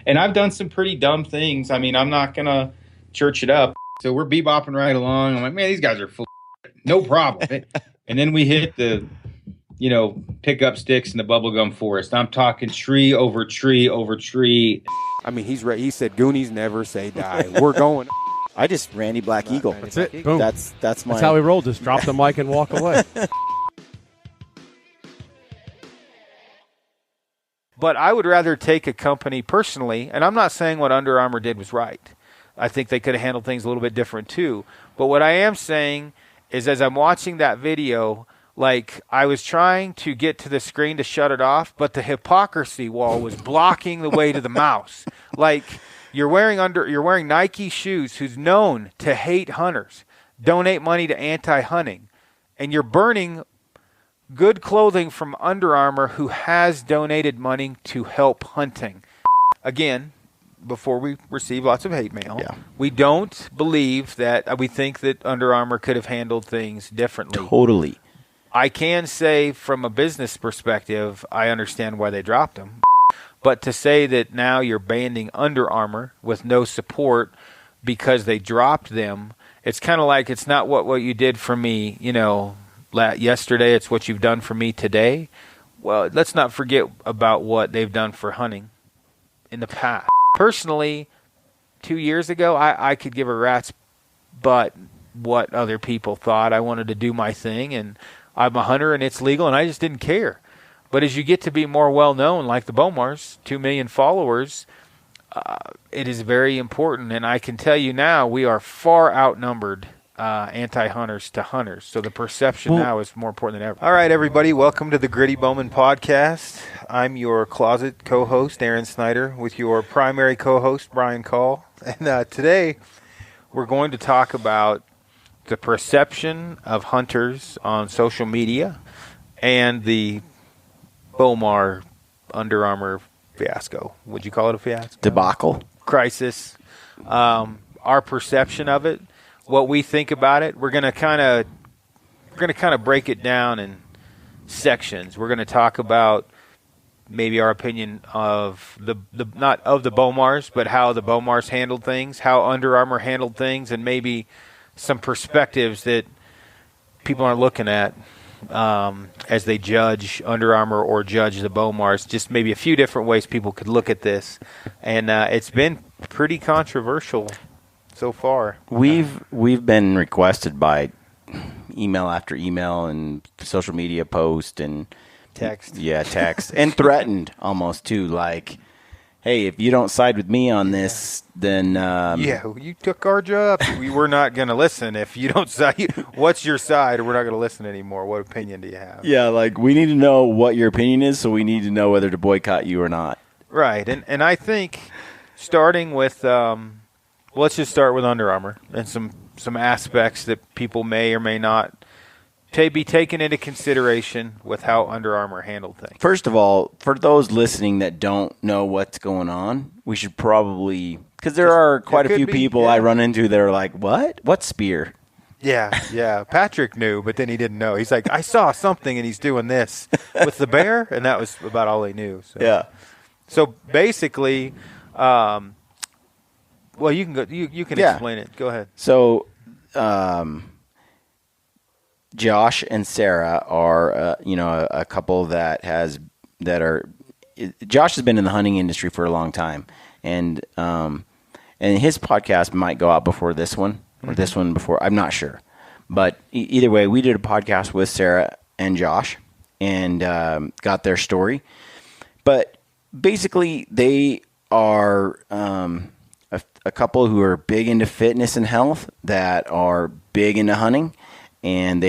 And I've done some pretty dumb things. I mean, I'm not going to church it up. So we're bebopping right along. I'm like, man, these guys are full of shit. No problem. And then we hit the, pickup sticks in the bubblegum forest. I'm talking tree over tree over tree. I mean, he's right. He said, Goonies never say die. We're going. I just Randy Black Eagle. That's it. Boom. That's That's how we roll. Just drop the mic and walk away. But I would rather take a company personally, and I'm not saying what Under Armour did was right. I think they could have handled things a little bit different too. But what I am saying is, as I'm watching that video, like, I was trying to get to the screen to shut it off, but the hypocrisy wall was blocking the way to the mouse. Like, you're wearing Nike shoes, who's known to hate hunters, donate money to anti-hunting, and you're burning good clothing from Under Armour, who has donated money to help hunting. Again, before we receive lots of hate mail, we don't believe that, we think that Under Armour could have handled things differently. Totally. I can say from a business perspective, I understand why they dropped them. But to say that now you're banding Under Armour with no support because they dropped them, it's kind of like, it's not what you did for me, yesterday, it's what you've done for me today. Well, let's not forget about what they've done for hunting in the past. Personally, 2 years ago, I could give a rat's butt what other people thought. I wanted to do my thing, and I'm a hunter, and it's legal, and I just didn't care. But as you get to be more well-known, like the Bomars, 2 million followers, it is very important. And I can tell you now, we are far outnumbered anti-hunters to hunters. So the perception now is more important than ever. All right, everybody, welcome to the Gritty Bowman Podcast. I'm your closet co-host, Aaron Snyder, with your primary co-host, Brian Call. And today we're going to talk about the perception of hunters on social media and the Bomar Under Armour fiasco. Would you call it a fiasco? Debacle. Crisis. Our perception of it, what we think about it. We're going to kind of break it down in sections. We're going to talk about maybe our opinion of the not of the Bomars, but how the Bomars handled things, how Under Armour handled things, and maybe some perspectives that people aren't looking at as they judge Under Armour or judge the Bomars. Just maybe a few different ways people could look at this, and it's been pretty controversial so far. We've been requested by email after email and social media post and text. Yeah, text. And threatened almost too, like, hey, if you don't side with me on this, then you took our job. We're not going to listen. If you don't side, what's your side? We're not going to listen anymore. What opinion do you have? Yeah, like, we need to know what your opinion is, so we need to know whether to boycott you or not. Right, and I think starting with let's just start with Under Armour and some aspects that people may or may not be taken into consideration with how Under Armour handled things. First of all, for those listening that don't know what's going on, we should probably, because there are quite a few people I run into that are like, what? What's spear? Yeah. Patrick knew, but then he didn't know. He's like, I saw something, and he's doing this with the bear, and that was about all he knew. So. Yeah. So basically, well, you can go. You can explain it. Go ahead. So, Josh and Sarah are, a couple that Josh has been in the hunting industry for a long time, and his podcast might go out before this one or this one before. I'm not sure, but either way, we did a podcast with Sarah and Josh and got their story. But basically, they are a couple who are big into fitness and health that are big into hunting. And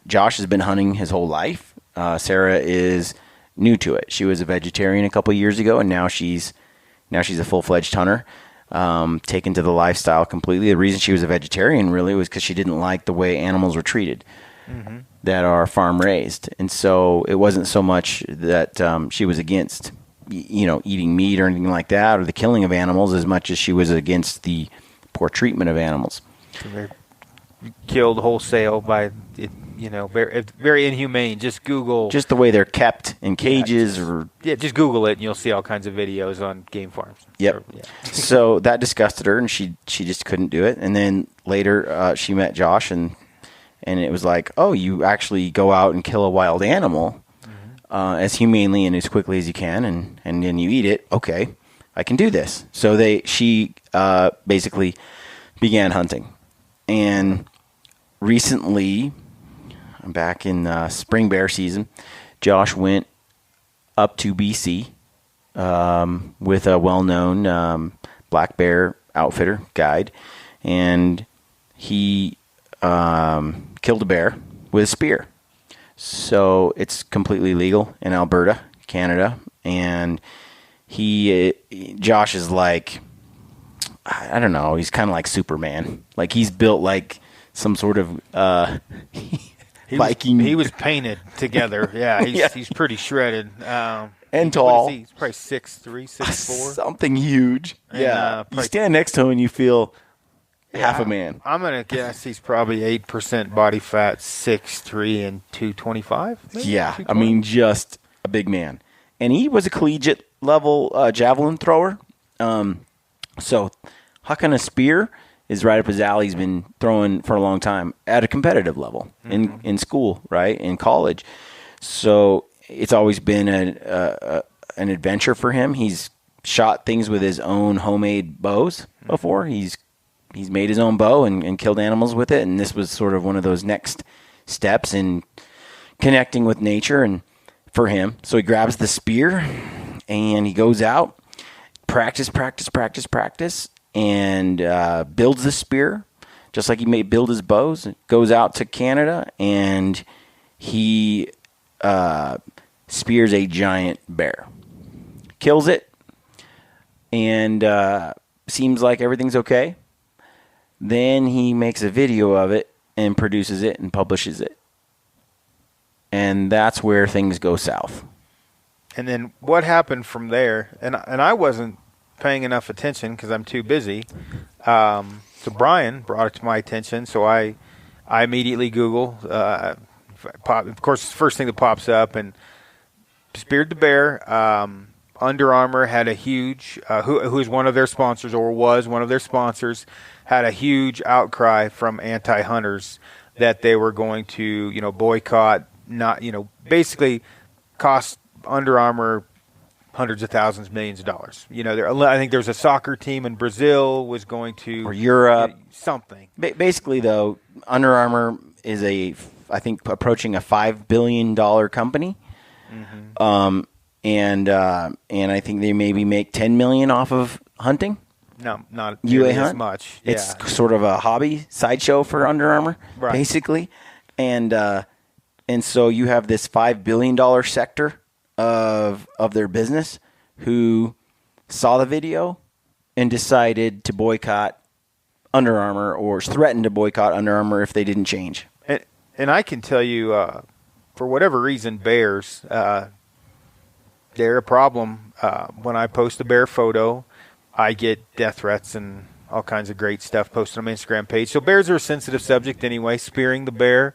Josh has been hunting his whole life. Sarah is new to it. She was a vegetarian a couple of years ago, and now she's a full-fledged hunter, taken to the lifestyle completely. The reason she was a vegetarian really was because she didn't like the way animals were treated that are farm-raised. And so it wasn't so much that she was against eating meat or anything like that or the killing of animals as much as she was against the poor treatment of animals. Killed wholesale by it's very inhumane. Just Google. Just the way they're kept in cages Just Google it and you'll see all kinds of videos on game farms. Yep. So that disgusted her, and she just couldn't do it. And then later she met Josh, and it was like, oh, you actually go out and kill a wild animal as humanely and as quickly as you can, and then you eat it. Okay, I can do this. So she basically began hunting. And recently, back in spring bear season, Josh went up to BC with a well-known black bear outfitter guide, and he killed a bear with a spear. So it's completely legal in Alberta, Canada, and Josh is like, I don't know, he's kind of like Superman. Like he's built like some sort of Viking. He was painted together. Yeah, he's pretty shredded. And tall. He's probably 6'3", 6'4". Something huge. And, you stand next to him and you feel half a man. I'm going to guess he's probably 8% body fat, 6'3", and 225. Maybe? Yeah, I mean, just a big man. And he was a collegiate level javelin thrower. So hucking a spear is right up his alley. He's been throwing for a long time at a competitive level in school, right, in college. So it's always been an adventure for him. He's shot things with his own homemade bows before. He's made his own bow and killed animals with it, and this was sort of one of those next steps in connecting with nature and for him. So he grabs the spear and he goes out, practice, and builds the spear just like he may build his bows. Goes out to Canada and he spears a giant bear, kills it, and seems like everything's okay. Then he makes a video of it and produces it and publishes it. And that's where things go south. And then what happened from there, and I wasn't paying enough attention because I'm too busy. So Brian brought it to my attention, so I immediately Google. Of course, the first thing that pops up, and speared the bear. Under Armour had a huge, who is one of their sponsors or was one of their sponsors, had a huge outcry from anti-hunters that they were going to, boycott, basically cost Under Armour hundreds of thousands, millions of dollars. I think there's a soccer team in Brazil was going to, or Europe, something. Basically, though, Under Armour is I think approaching a $5 billion company. Mm-hmm. And I think they maybe make $10 million off of hunting. No, not UA as hunt much. It's sort of a hobby sideshow for Under Armour, right, basically. And so you have this $5 billion sector of their business who saw the video and decided to boycott Under Armour or threatened to boycott Under Armour if they didn't change. And I can tell you, for whatever reason, bears, they're a problem. When I post a bear photo, I get death threats and all kinds of great stuff posted on my Instagram page. So bears are a sensitive subject anyway, spearing the bear.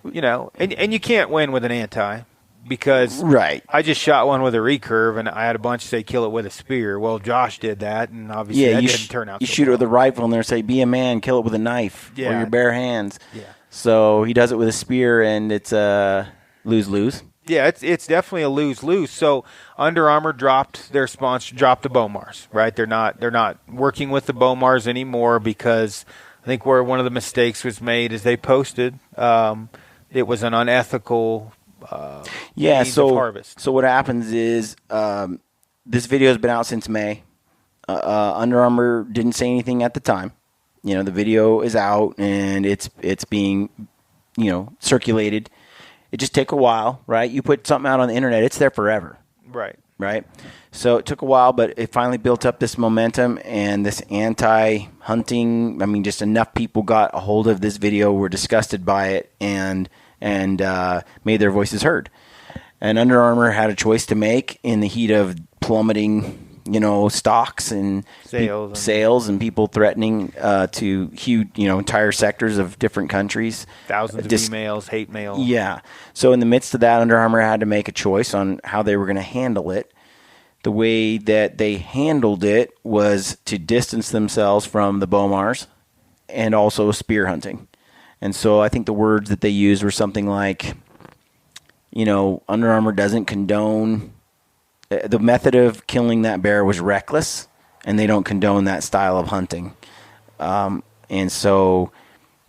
And you can't win with an anti because right. I just shot one with a recurve and I had a bunch say kill it with a spear. Well, Josh did that, and obviously that didn't turn out you so shoot well. it with a rifle and they say, be a man, kill it with a knife or your bare hands. Yeah. So he does it with a spear, and it's a lose-lose. Yeah, it's definitely a lose-lose. So Under Armour dropped their sponsor, dropped the Bomars, right? They're not working with the Bomars anymore because I think where one of the mistakes was made is they posted it was an unethical means of harvest. So what happens is this video has been out since May. Under Armour didn't say anything at the time. The video is out and it's being circulated. It just take a while, right? You put something out on the internet, it's there forever. Right? So it took a while, but it finally built up this momentum and this anti-hunting. Just enough people got a hold of this video, were disgusted by it, and made their voices heard. And Under Armour had a choice to make in the heat of plummeting, stocks and sales and people threatening to huge, entire sectors of different countries. Thousands of emails, hate mail. Yeah. So in the midst of that, Under Armour had to make a choice on how they were going to handle it. The way that they handled it was to distance themselves from the Bomars and also spear hunting. And so I think the words that they used were something like, Under Armour doesn't condone. The method of killing that bear was reckless, and they don't condone that style of hunting. And so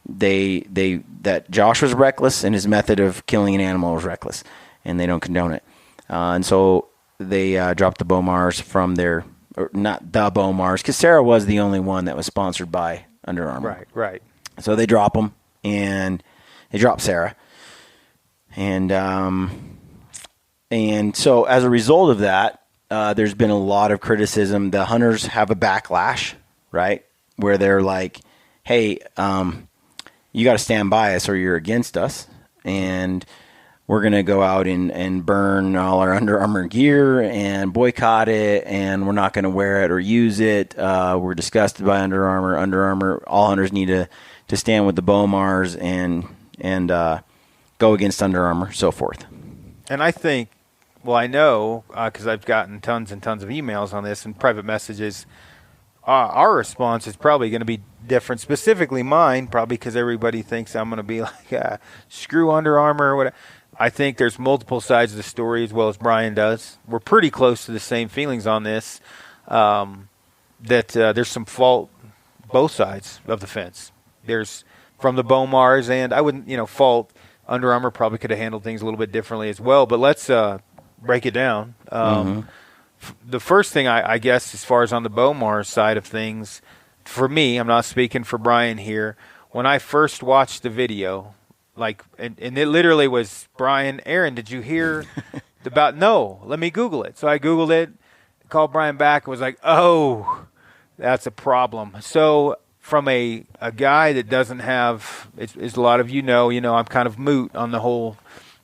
that Josh was reckless, and his method of killing an animal was reckless, and they don't condone it. And so they dropped the Bomars from their, or not the Bomars, because Sarah was the only one that was sponsored by Under Armour. Right. So they drop them, and they drop Sarah. And so as a result of that, there's been a lot of criticism. The hunters have a backlash, right, where they're like, hey, you got to stand by us or you're against us. And we're going to go out and burn all our Under Armour gear and boycott it, and we're not going to wear it or use it. We're disgusted by Under Armour. Under Armour, all hunters need to stand with the Bomars and go against Under Armour, so forth. And I think, well, I know, because I've gotten tons and tons of emails on this and private messages, our response is probably going to be different, specifically mine, probably because everybody thinks I'm going to be like, screw Under Armour or whatever. I think there's multiple sides of the story, as well as Brian does. We're pretty close to the same feelings on this, that there's some fault both sides of the fence. There's from the Bomars, and I wouldn't, fault Under Armour probably could have handled things a little bit differently as well. But let's break it down. The first thing, I guess, as far as on the Bomar side of things, for me, I'm not speaking for Brian here, when I first watched the video, and it literally was, Brian, Aaron, did you hear about, no, let me Google it. So I Googled it, called Brian back, and was like, oh, that's a problem. So from a guy that doesn't have, as a lot of I'm kind of moot on the whole,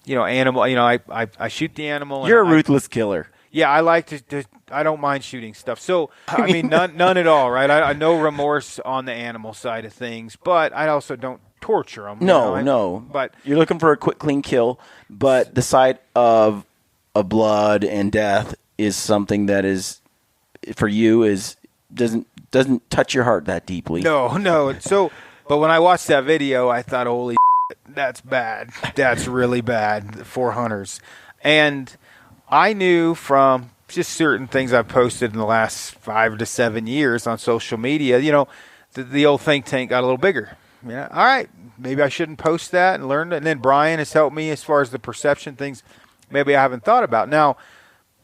animal. I shoot the animal. You're a ruthless killer. Yeah, I like to. I don't mind shooting stuff. So I mean, none at all, right? I no remorse on the animal side of things, but I also don't torture them. No. But you're looking for a quick, clean kill. But the sight of blood and death is something that is, for you, doesn't touch your heart that deeply. No. So, but when I watched that video, I thought, holy shit, that's bad. That's really bad for hunters. And I knew from just certain things I've posted in the last 5 to 7 years on social media, the old think tank got a little bigger. Yeah, all right, maybe I shouldn't post that and learn. And then Brian has helped me as far as the perception things maybe I haven't thought about. Now,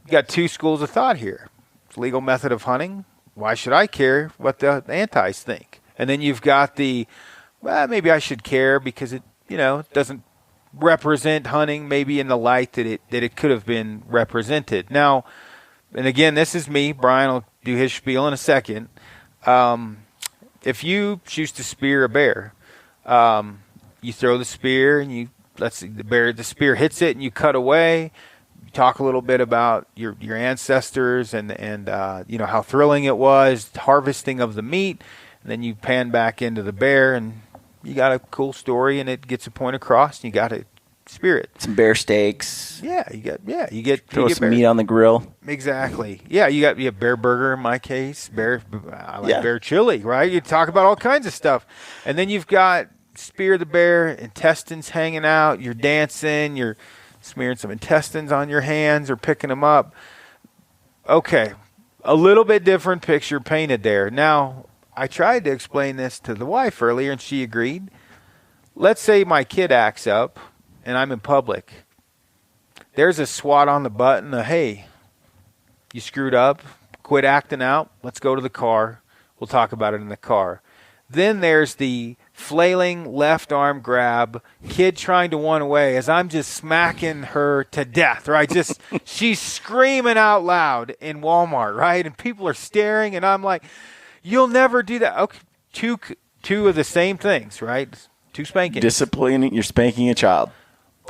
you got two schools of thought here. It's legal method of hunting. Why should I care what the antis think? And then you've got maybe I should care because it, doesn't represent hunting maybe in the light that it could have been represented. Now, and again, this is me. Brian will do his spiel in a second. If you choose to spear a bear, you throw the spear and the spear hits it and you cut away. You talk a little bit about your ancestors and how thrilling it was, harvesting of the meat, and then you pan back into the bear and you got a cool story and it gets a point across and you got to spear it. Some bear steaks. You get throw some bear. Meat on the grill. Exactly. Yeah, you got bear burger in my case. I like bear chili, right? You talk about all kinds of stuff. And then you've got spear the bear, intestines hanging out, you're dancing, you're smearing some intestines on your hands or picking them up. Okay, a little bit different picture painted there. Now, I tried to explain this to the wife earlier, and she agreed. Let's say my kid acts up, and I'm in public. There's a swat on the button, hey, you screwed up, quit acting out, let's go to the car. We'll talk about it in the car. Then there's the flailing left arm grab, kid trying to run away as I'm just smacking her to death, right? She's screaming out loud in Walmart, right? And people are staring, and I'm like, you'll never do that. Okay, two of the same things, right? Two spanking. Disciplining, you're spanking a child.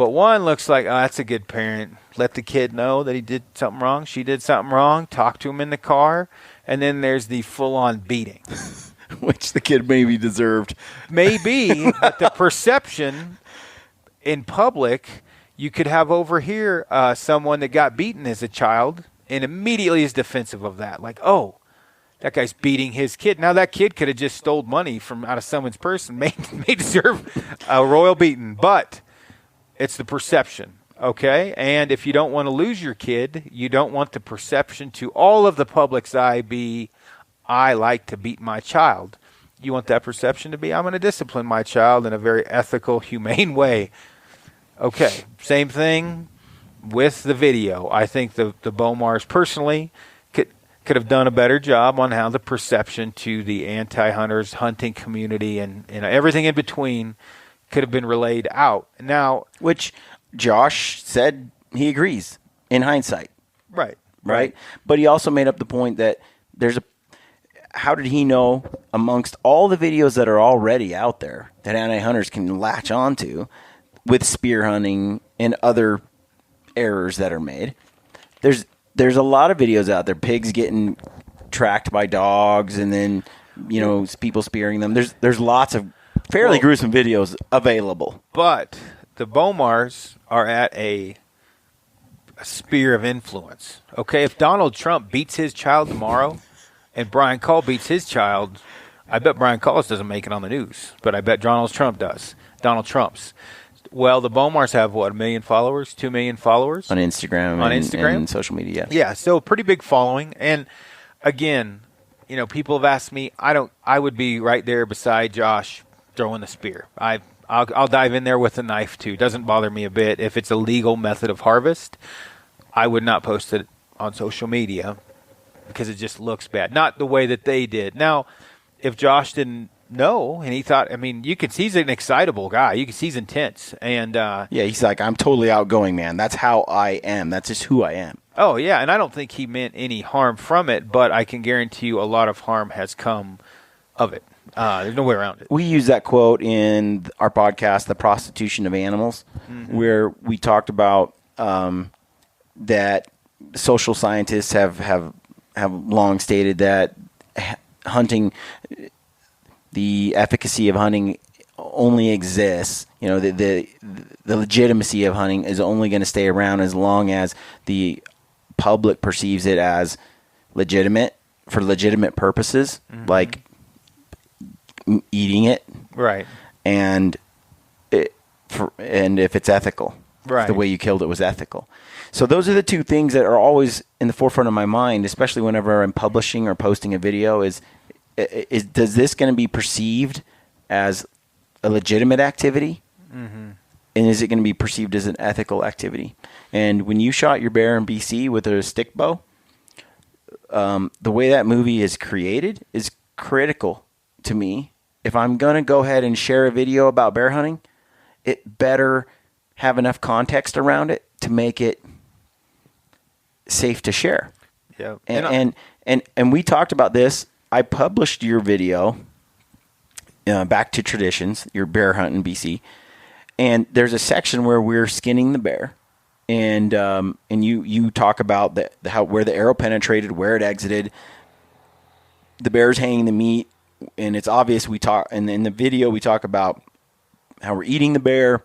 But one looks like, oh, that's a good parent. Let the kid know that he did something wrong. She did something wrong. Talk to him in the car. And then there's the full-on beating. Which the kid maybe deserved. Maybe, but the perception in public, you could have over here someone that got beaten as a child and immediately is defensive of that. Like, oh, that guy's beating his kid. Now that kid could have just stole money from out of someone's purse and may deserve a royal beating. But it's the perception, okay? And if you don't want to lose your kid, you don't want the perception to all of the public's eye be, I like to beat my child. You want that perception to be, I'm going to discipline my child in a very ethical, humane way. Okay, same thing with the video. I think the Bomars personally could have done a better job on how the perception to the anti-hunters, hunting community, and everything in between could have been relayed out. Now, which Josh said he agrees in hindsight. Right. But he also made up the point that how did he know amongst all the videos that are already out there that anti-hunters can latch onto with spear hunting and other errors that are made? There's a lot of videos out there, pigs getting tracked by dogs and then, people spearing them. There's lots of fairly gruesome videos available. But the Bomars are at a sphere of influence. Okay, if Donald Trump beats his child tomorrow and Brian Call beats his child, I bet Brian Calls doesn't make it on the news, but I bet Donald Trump does. Donald Trump's. Well, the Bomars have, 1 million followers, 2 million followers? On Instagram. And social media. Yeah, so a pretty big following. And, again, people have asked me, I would be right there beside Josh throwing the spear. I'll dive in there with a knife, too. Doesn't bother me a bit. If it's a legal method of harvest, I would not post it on social media because it just looks bad. Not the way that they did. Now, if Josh didn't know, and he thought, you can see he's an excitable guy. You can see he's intense. And he's like, I'm totally outgoing, man. That's how I am. That's just who I am. Oh, yeah, and I don't think he meant any harm from it, but I can guarantee you a lot of harm has come of it. There's no way around it. We use that quote in our podcast, The Prostitution of Animals, where we talked about that social scientists have long stated that hunting, the efficacy of hunting only exists. The legitimacy of hunting is only going to stay around as long as the public perceives it as legitimate for legitimate purposes, like eating it, right? And if it's ethical, right? If the way you killed it was ethical. So those are the two things that are always in the forefront of my mind, especially whenever I'm publishing or posting a video. Is does this going to be perceived as a legitimate activity, and is it going to be perceived as an ethical activity? And when you shot your bear in BC with a stick bow, the way that movie is created is critical to me. If I'm going to go ahead and share a video about bear hunting, it better have enough context around it to make it safe to share. Yeah. And we talked about this. I published your video, Back to Traditions, your bear hunt in BC, and there's a section where we're skinning the bear, and you talk about where the arrow penetrated, where it exited, the bear's hanging the meat, and it's obvious. We talk, and in the video we talk about how we're eating the bear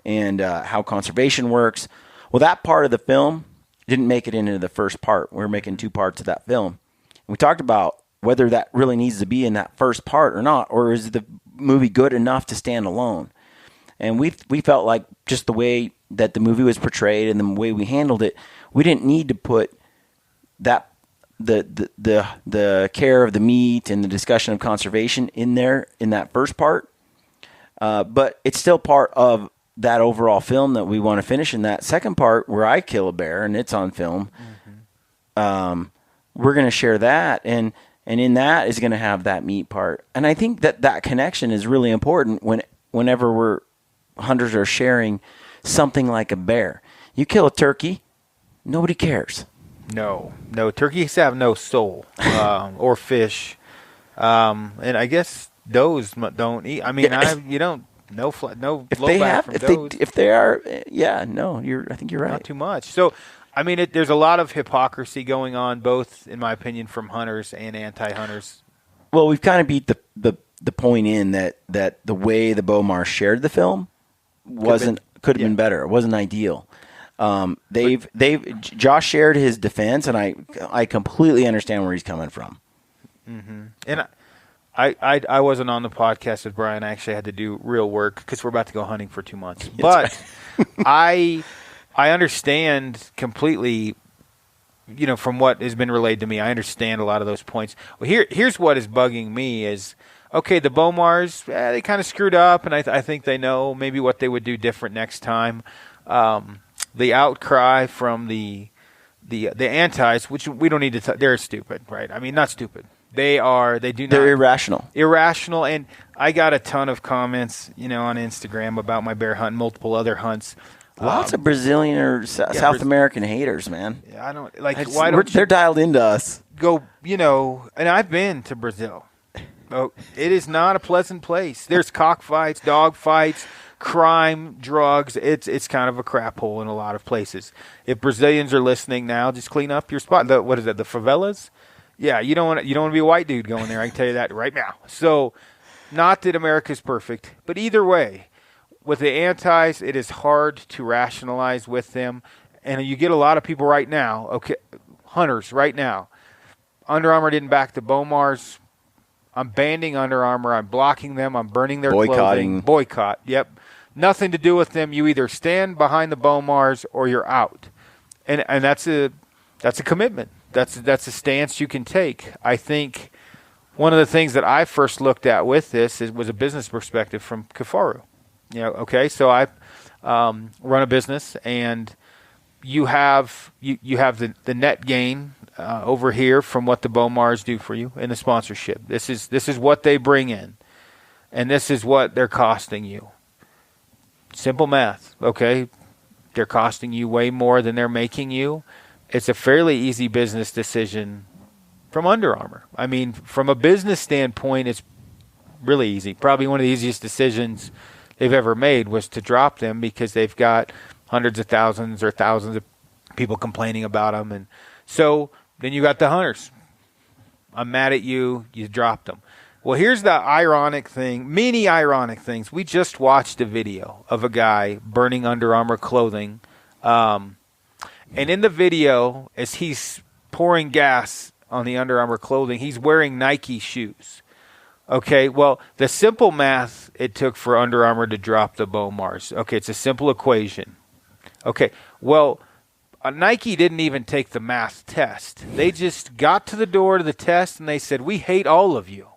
and how conservation works. Well, that part of the film didn't make it into the first part. We're making 2 parts of that film. We talked about whether that really needs to be in that first part or not, or is the movie good enough to stand alone? And we felt like just the way that the movie was portrayed and the way we handled it, we didn't need to put that the care of the meat and the discussion of conservation in there in that first part. But it's still part of that overall film that we want to finish. In that second part where I kill a bear and it's on film, we're going to share that, and in that is going to have that meat part. And I think that connection is really important whenever hunters are sharing something like a bear. You kill a turkey, nobody cares. No, turkeys have no soul, or fish, and I guess those don't eat. I mean, you don't no If blowback they have, from if those. they, if they are, yeah, no, I think you're right. Not too much. So, I mean, there's a lot of hypocrisy going on, both, in my opinion, from hunters and anti-hunters. Well, we've kind of beat the point in that the way the Bomar shared the film could have been better. It wasn't ideal. Josh shared his defense, and I completely understand where he's coming from. Mm-hmm. And I wasn't on the podcast with Brian. I actually had to do real work because we're about to go hunting for 2 months. But I understand completely, from what has been relayed to me. I understand a lot of those points. Well, here's what is bugging me is, okay, the Bomars, they kind of screwed up, and I think they know maybe what they would do different next time. The outcry from the antis, which we don't need to they're stupid, right? I mean, not stupid. They're irrational, and I got a ton of comments, on Instagram about my bear hunt and multiple other hunts. Lots of Brazilian or South American haters, man. Yeah, I don't like. Why don't they're dialed into us? Go, and I've been to Brazil. Oh, it is not a pleasant place. There's cockfights, dog fights, crime, drugs. It's kind of a crap hole in a lot of places. If Brazilians are listening now, just clean up your spot. What is that? The favelas? Yeah, you don't want to be a white dude going there. I can tell you that right now. So, not that America's perfect, but either way, with the antis, it is hard to rationalize with them, and you get a lot of people right now. Okay, hunters right now. Under Armour didn't back the Bomars. I'm banning Under Armour. I'm blocking them. I'm burning their clothing. Boycott. Yep. Nothing to do with them. You either stand behind the Bomars or you're out, and that's a commitment. That's a stance you can take. I think one of the things that I first looked at with this was a business perspective from Kifaru. Okay, so I run a business, and you have the net gain over here from what the Bomars do for you in the sponsorship. This is what they bring in, and this is what they're costing you. Simple math, okay? They're costing you way more than they're making you. It's a fairly easy business decision from Under Armour. I mean, from a business standpoint, it's really easy. Probably one of the easiest decisions they've ever made was to drop them because they've got hundreds of thousands or thousands of people complaining about them. And so then you got the hunters. I'm mad at you. You dropped them. Well, here's the ironic thing, many ironic things. We just watched a video of a guy burning Under Armour clothing. And in the video, as he's pouring gas on the Under Armour clothing, he's wearing Nike shoes. Okay, well, the simple math it took for Under Armour to drop the Bomars. Okay, it's a simple equation. Okay, well, Nike didn't even take the math test. They just got to the door to the test, and they said, we hate all of you.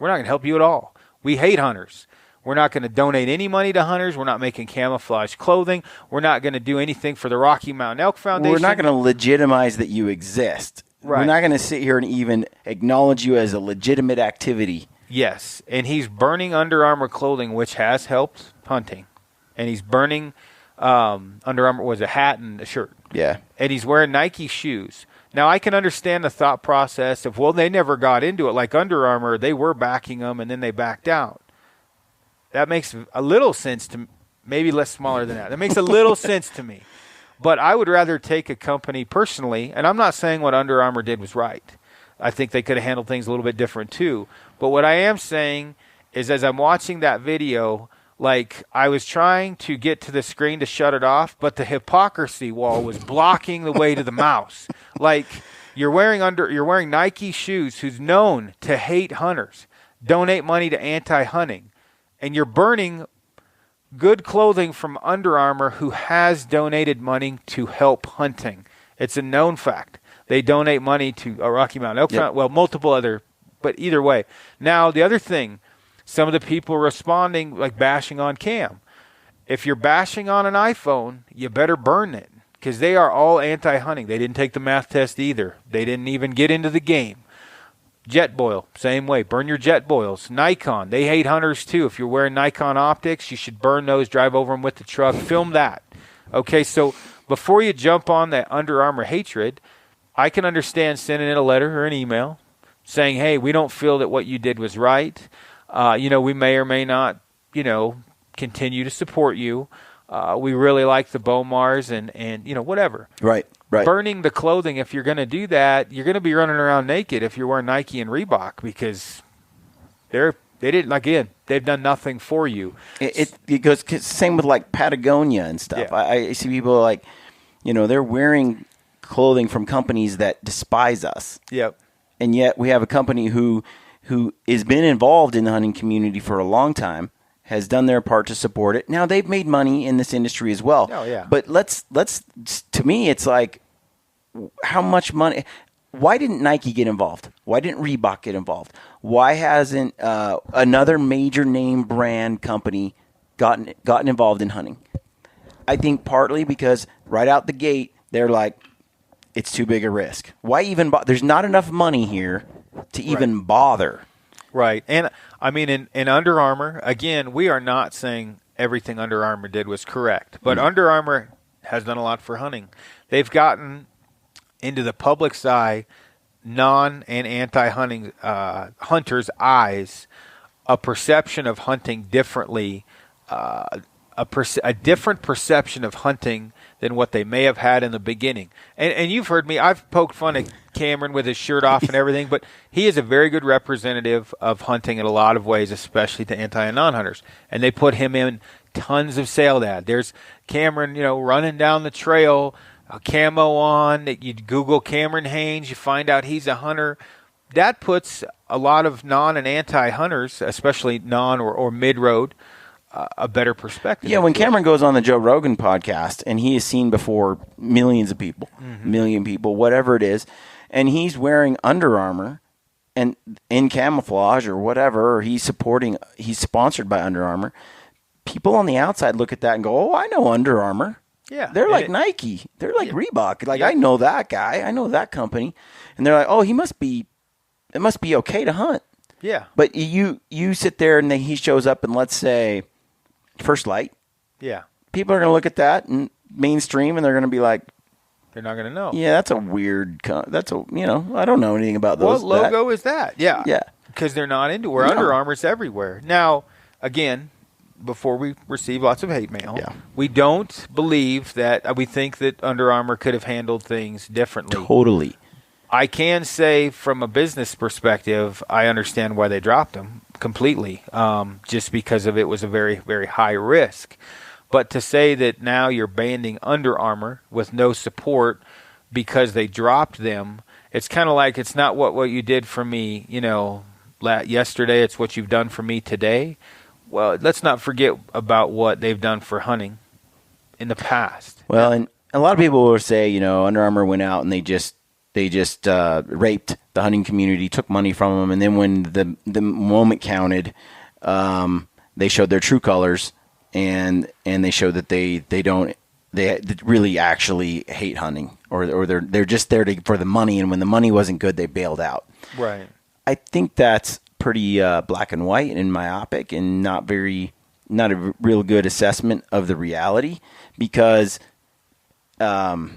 We're not going to help you at all. We hate hunters. We're not going to donate any money to hunters. We're not making camouflage clothing. We're not going to do anything for the Rocky Mountain Elk Foundation. We're not going to legitimize that you exist. Right. We're not going to sit here and even acknowledge you as a legitimate activity. Yes, and he's burning Under Armour clothing, which has helped hunting. And he's burning Under Armour was a hat and a shirt. Yeah. And he's wearing Nike shoes. Now, I can understand the thought process of, well, they never got into it. Like Under Armour, they were backing them, and then they backed out. That makes a little sense to me. Maybe less smaller than that. That makes a little sense to me. But I would rather take a company personally, and I'm not saying what Under Armour did was right. I think they could have handled things a little bit different too. But what I am saying is as I'm watching that video, like I was trying to get to the screen to shut it off, but the hypocrisy wall was blocking the way to the mouse. Like you're wearing Nike shoes who's known to hate hunters, donate money to anti-hunting, and you're burning good clothing from Under Armour who has donated money to help hunting. It's a known fact. They donate money to a Rocky Mountain Elk Foundation, well, multiple other, but either way. Now, the other thing, some of the people responding, like bashing on Cam. If you're bashing on an iPhone, you better burn it because they are all anti-hunting. They didn't take the math test either. They didn't even get into the game. Jetboil, same way. Burn your Jetboils. Nikon, they hate hunters too. If you're wearing Nikon optics, you should burn those, drive over them with the truck, film that. Okay, so before you jump on that Under Armour hatred, I can understand sending in a letter or an email saying, hey, we don't feel that what you did was right. We may or may not, continue to support you. We really like the Bomars and whatever. Right. Burning the clothing, if you're going to do that, you're going to be running around naked if you're wearing Nike and Reebok, because they've done nothing for you. It goes same with like Patagonia and stuff. Yeah. I see people like, they're wearing clothing from companies that despise us. Yep. And yet we have a company who has been involved in the hunting community for a long time, has done their part to support it. Now they've made money in this industry as well. Oh yeah. But let's to me it's like, how much money? Why didn't Nike get involved? Why didn't Reebok get involved? Why hasn't another major name brand company gotten involved in hunting? I think partly because right out the gate they're like, it's too big a risk. Why even? There's not enough money here to even bother. Right. And I mean, in Under Armour, again, we are not saying everything Under Armour did was correct, but Under Armour has done a lot for hunting. They've gotten into the public's eye, non and anti-hunting hunters' eyes, a perception of hunting differently, a different perception of hunting than what they may have had in the beginning. And you've heard me, I've poked fun at Cameron with his shirt off and everything, but he is a very good representative of hunting in a lot of ways, especially to anti and non-hunters. And they put him in tons of sales ads. There's Cameron, running down the trail, a camo on. You Google Cameron Haynes, you find out he's a hunter. That puts a lot of non and anti-hunters, especially non or mid-road, a better perspective. Yeah, when Cameron goes on the Joe Rogan podcast, and he has seen before millions of people, million people, whatever it is, and he's wearing Under Armour and in camouflage or whatever, or he's sponsored by Under Armour, people on the outside look at that and go, oh, I know Under Armour. Yeah. They're like Nike. They're like Reebok. Like, I know that guy. I know that company. And they're like, oh, it must be okay to hunt. Yeah. But you sit there and then he shows up and let's say First Light. Yeah. People are going to look at that and mainstream and they're going to be like, they're not going to know. yeah, that's a weird, I don't know anything about those. What logo is that? Yeah. Yeah. Because they're not into it. Under Armour's everywhere. Now, again, before we receive lots of hate mail, we don't believe that, we think that Under Armour could have handled things differently. Totally. I can say from a business perspective, I understand why they dropped him completely, just because of it was a very, very high risk. But to say that now you're banding Under Armour with no support because they dropped them, it's kind of like it's not what you did for me, yesterday, it's what you've done for me today. Well, let's not forget about what they've done for hunting in the past. Well, and a lot of people will say, Under Armour went out and they just raped the hunting community, took money from them, and then when the moment counted, they showed their true colors, and they showed that they really actually hate hunting, or they're just there for the money, and when the money wasn't good, they bailed out. Right. I think that's pretty black and white and myopic, and not a real good assessment of the reality, because that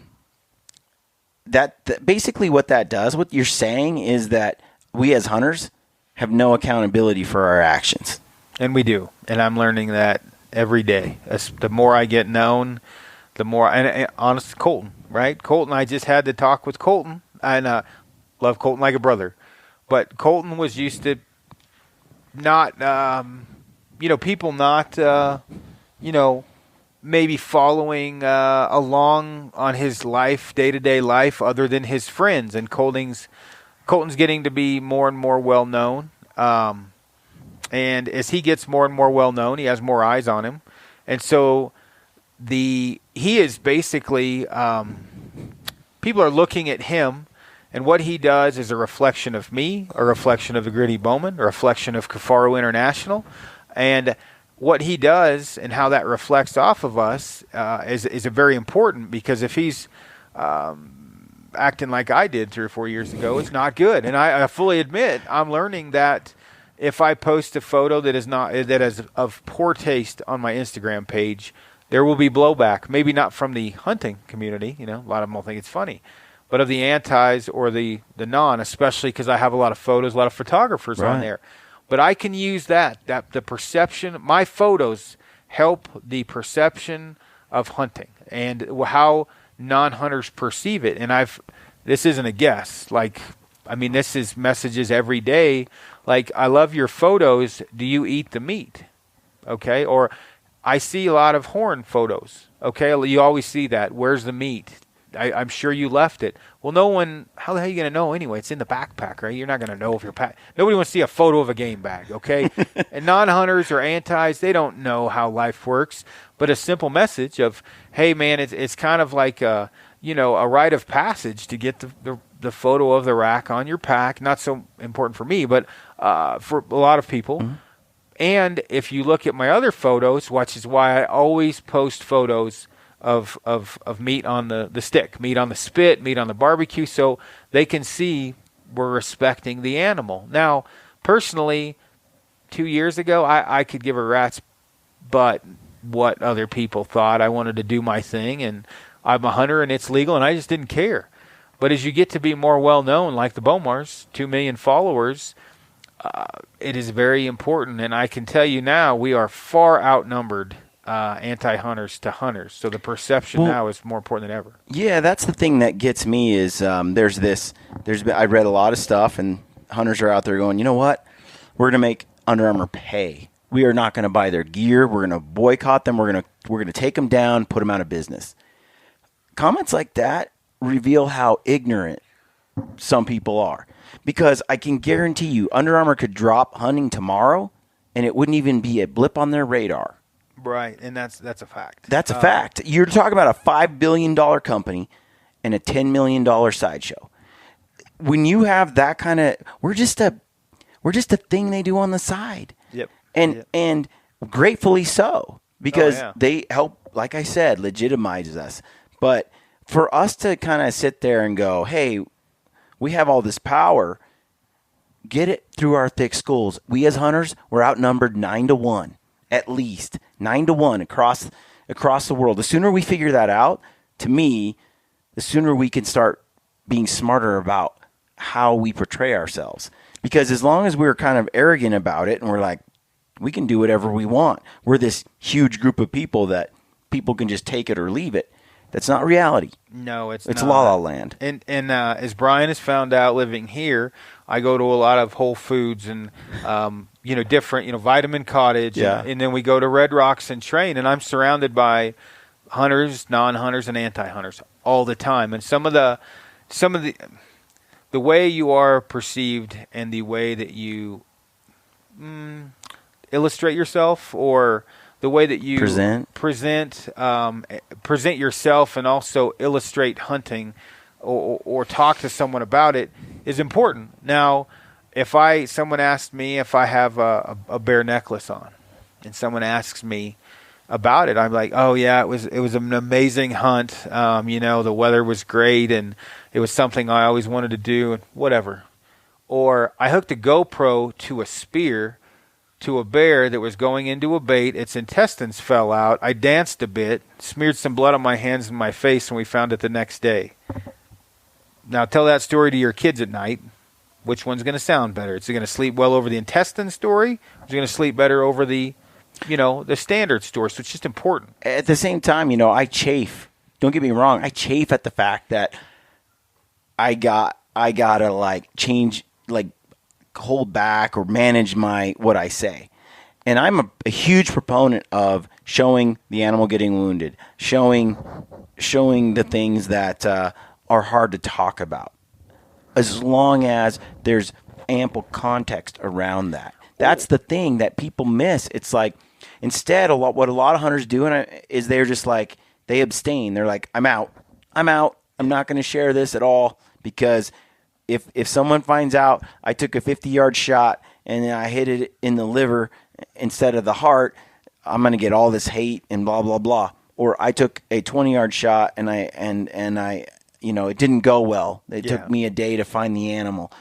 basically what that does, what you're saying is that we as hunters have no accountability for our actions. And we do. And I'm learning that every day. The more I get known, the more, and honest, Colton, right? Colton, I just had to talk with Colton, and love Colton like a brother. But Colton was used to not, people not, maybe following along on his life, day-to-day life, other than his friends. And Colton's getting to be more and more well-known. And as he gets more and more well-known, he has more eyes on him. And so he is basically, people are looking at him, and what he does is a reflection of me, a reflection of the Gritty Bowman, a reflection of Kafaro International. And what he does and how that reflects off of us is a very important, because if he's acting like I did 3 or 4 years ago, it's not good. And I fully admit I'm learning that if I post a photo that is of poor taste on my Instagram page, there will be blowback. Maybe not from the hunting community, a lot of them will think it's funny, but of the antis or the non, especially because I have a lot of photos, a lot of photographers on there. But I can use the perception. My photos help the perception of hunting and how non-hunters perceive it. And this isn't a guess. This is messages every day. Like, I love your photos. Do you eat the meat? Okay. Or I see a lot of horn photos. Okay. You always see that. Where's the meat? I'm sure you left it. Well, no one, how the hell are you going to know anyway? It's in the backpack, right? You're not going to know if you're nobody wants to see a photo of a game bag, okay? And non-hunters or antis, they don't know how life works. But a simple message of, hey, man, it's kind of like a rite of passage to get the photo of the rack on your pack. Not so important for me, but for a lot of people. Mm-hmm. And if you look at my other photos, which is why I always post photos of meat on the stick, meat on the spit, meat on the barbecue, so they can see we're respecting the animal. Now, personally, 2 years ago, I could give a rat's butt what other people thought. I wanted to do my thing, and I'm a hunter, and it's legal, and I just didn't care. But as you get to be more well-known, like the Bomars, 2 million followers, it is very important. And I can tell you now, we are far outnumbered anti-hunters to hunters. So the perception now is more important than ever. Yeah, that's the thing that gets me is I read a lot of stuff, and hunters are out there going, you know what? We're going to make Under Armour pay. We are not going to buy their gear. We're going to boycott them. We're going to take them down, put them out of business. Comments like that reveal how ignorant some people are. Because I can guarantee you, Under Armour could drop hunting tomorrow, and it wouldn't even be a blip on their radar. Right, and that's a fact. That's a fact. You're talking about a $5 billion company and a $10 million sideshow. When you have that kind of, we're just a thing they do on the side. Yep. And gratefully so, because they help, like I said, legitimizes us. But for us to kind of sit there and go, hey, we have all this power, get it through our thick skulls. We as hunters, we're outnumbered 9-1, at least 9-1 across the world. The sooner we figure that out, to me, the sooner we can start being smarter about how we portray ourselves. Because as long as we're kind of arrogant about it and we're like, we can do whatever we want, we're this huge group of people that people can just take it or leave it. That's not reality. No, it's not. La La Land. And as Brian has found out living here, I go to a lot of Whole Foods and different, Vitamin Cottage, and then we go to Red Rocks and train, and I'm surrounded by hunters, non-hunters, and anti-hunters all the time. And some of the way you are perceived and the way that you illustrate yourself, or the way that you present yourself and also illustrate hunting or talk to someone about it is important. Now, if someone asked me if I have a bear necklace on, and someone asks me about it, I'm like, oh yeah, it was an amazing hunt. The weather was great, and it was something I always wanted to do, and whatever. Or I hooked a GoPro to a spear to a bear that was going into a bait. Its intestines fell out. I danced a bit, smeared some blood on my hands and my face, and we found it the next day. Now tell that story to your kids at night. Which one's going to sound better? Is it going to sleep well over the intestine story? Or is it going to sleep better over the standard story? So it's just important. At the same time, I chafe. Don't get me wrong. I chafe at the fact that I gotta change, hold back or manage what I say. And I'm a huge proponent of showing the animal getting wounded, showing the things that are hard to talk about, as long as there's ample context around that. That's the thing that people miss. It's like, instead, what a lot of hunters do is they're just like, they abstain. They're like, I'm out. I'm not going to share this at all, because if someone finds out I took a 50-yard shot and I hit it in the liver instead of the heart, I'm going to get all this hate and blah blah blah. Or I took a 20-yard shot and I it didn't go well. It took me a day to find the animal.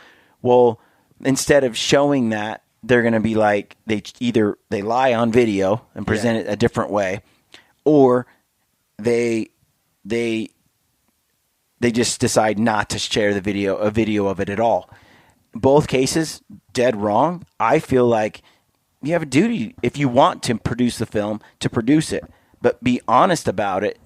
Well, instead of showing that, they're going to be like, they lie on video and present it a different way, or they just decide not to share a video of it at all. Both cases, dead wrong. I feel like you have a duty, if you want to produce the film, to produce it, but be honest about it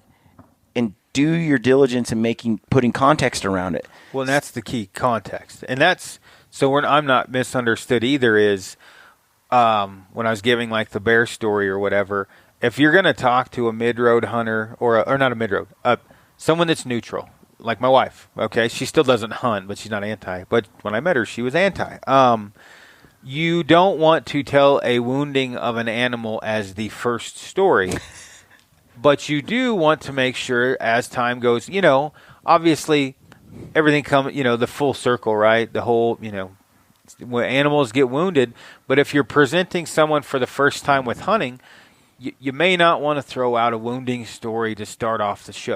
and do your diligence in putting context around it. Well, and that's the key, context. And that's, so I'm not misunderstood either, is when I was giving like the bear story or whatever, if you're going to talk to a mid-road hunter or not a mid-road, someone that's neutral, like my wife, okay? She still doesn't hunt, but she's not anti. But when I met her, she was anti. You don't want to tell a wounding of an animal as the first story, but you do want to make sure as time goes, obviously everything comes, the full circle, right? The whole, when animals get wounded. But if you're presenting someone for the first time with hunting, you may not want to throw out a wounding story to start off the show.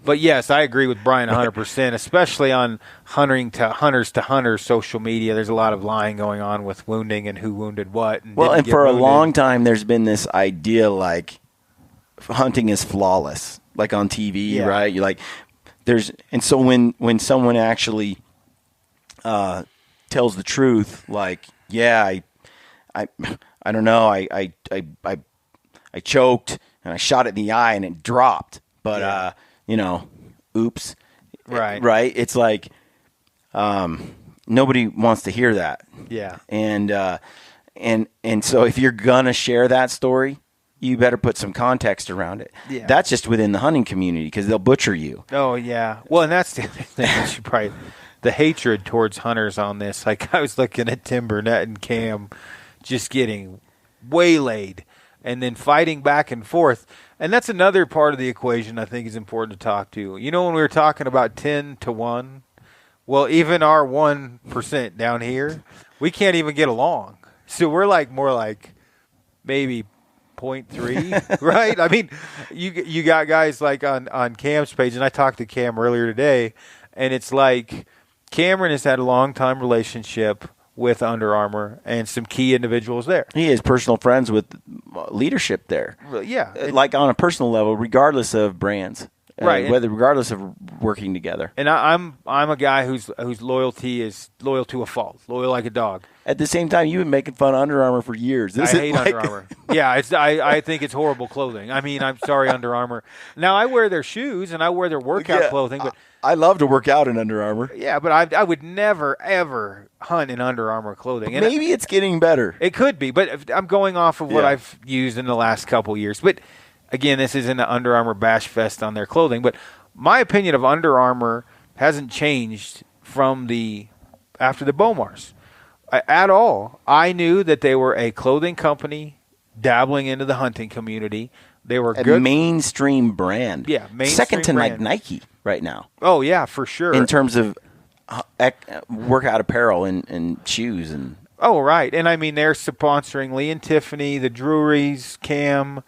But yes, I agree with Brian 100%, especially on hunters to hunters social media. There's a lot of lying going on with wounding and who wounded what. And for a long time, there's been this idea like hunting is flawless, like on TV, right? You're like, and so when someone actually tells the truth, like, yeah, I don't know, I choked and I shot it in the eye and it dropped, but oops, right? It's like nobody wants to hear that, and so if you're gonna share that story, you better put some context around it. Yeah. That's just within the hunting community because they'll butcher you. Oh yeah, well, and that's the other thing that you probably the hatred towards hunters on this. Like I was looking at Tim Burnett and Cam just getting waylaid and then fighting back and forth. And that's another part of the equation I think is important to talk to. When we were talking about 10 to 1, well, even our 1% down here, we can't even get along. So we're more like maybe 0.3, right? I mean, you got guys like on Cam's page, and I talked to Cam earlier today, and it's like Cameron has had a long-time relationship with Under Armour and some key individuals there. He has personal friends with leadership there. Yeah. Like on a personal level, regardless of brands. Right. Regardless of working together. And I'm a guy whose loyalty is loyal to a fault, loyal like a dog. At the same time, you've been making fun of Under Armour for years. I hate Under Armour. Yeah, I think it's horrible clothing. I mean, I'm sorry, Under Armour. Now, I wear their shoes and I wear their workout clothing. But I love to work out in Under Armour. Yeah, but I would never, ever hunt in Under Armour clothing. And maybe it's getting better. It could be, but I'm going off of what I've used in the last couple years. But again, this isn't an Under Armour bash fest on their clothing. But my opinion of Under Armour hasn't changed from after the Bomars at all. I knew that they were a clothing company dabbling into the hunting community. They were a good mainstream brand. Yeah, mainstream second to brand. Nike right now. Oh yeah, for sure. In terms of workout apparel and shoes and. Oh right, and I mean they're sponsoring Lee and Tiffany, the Drurys, Cam.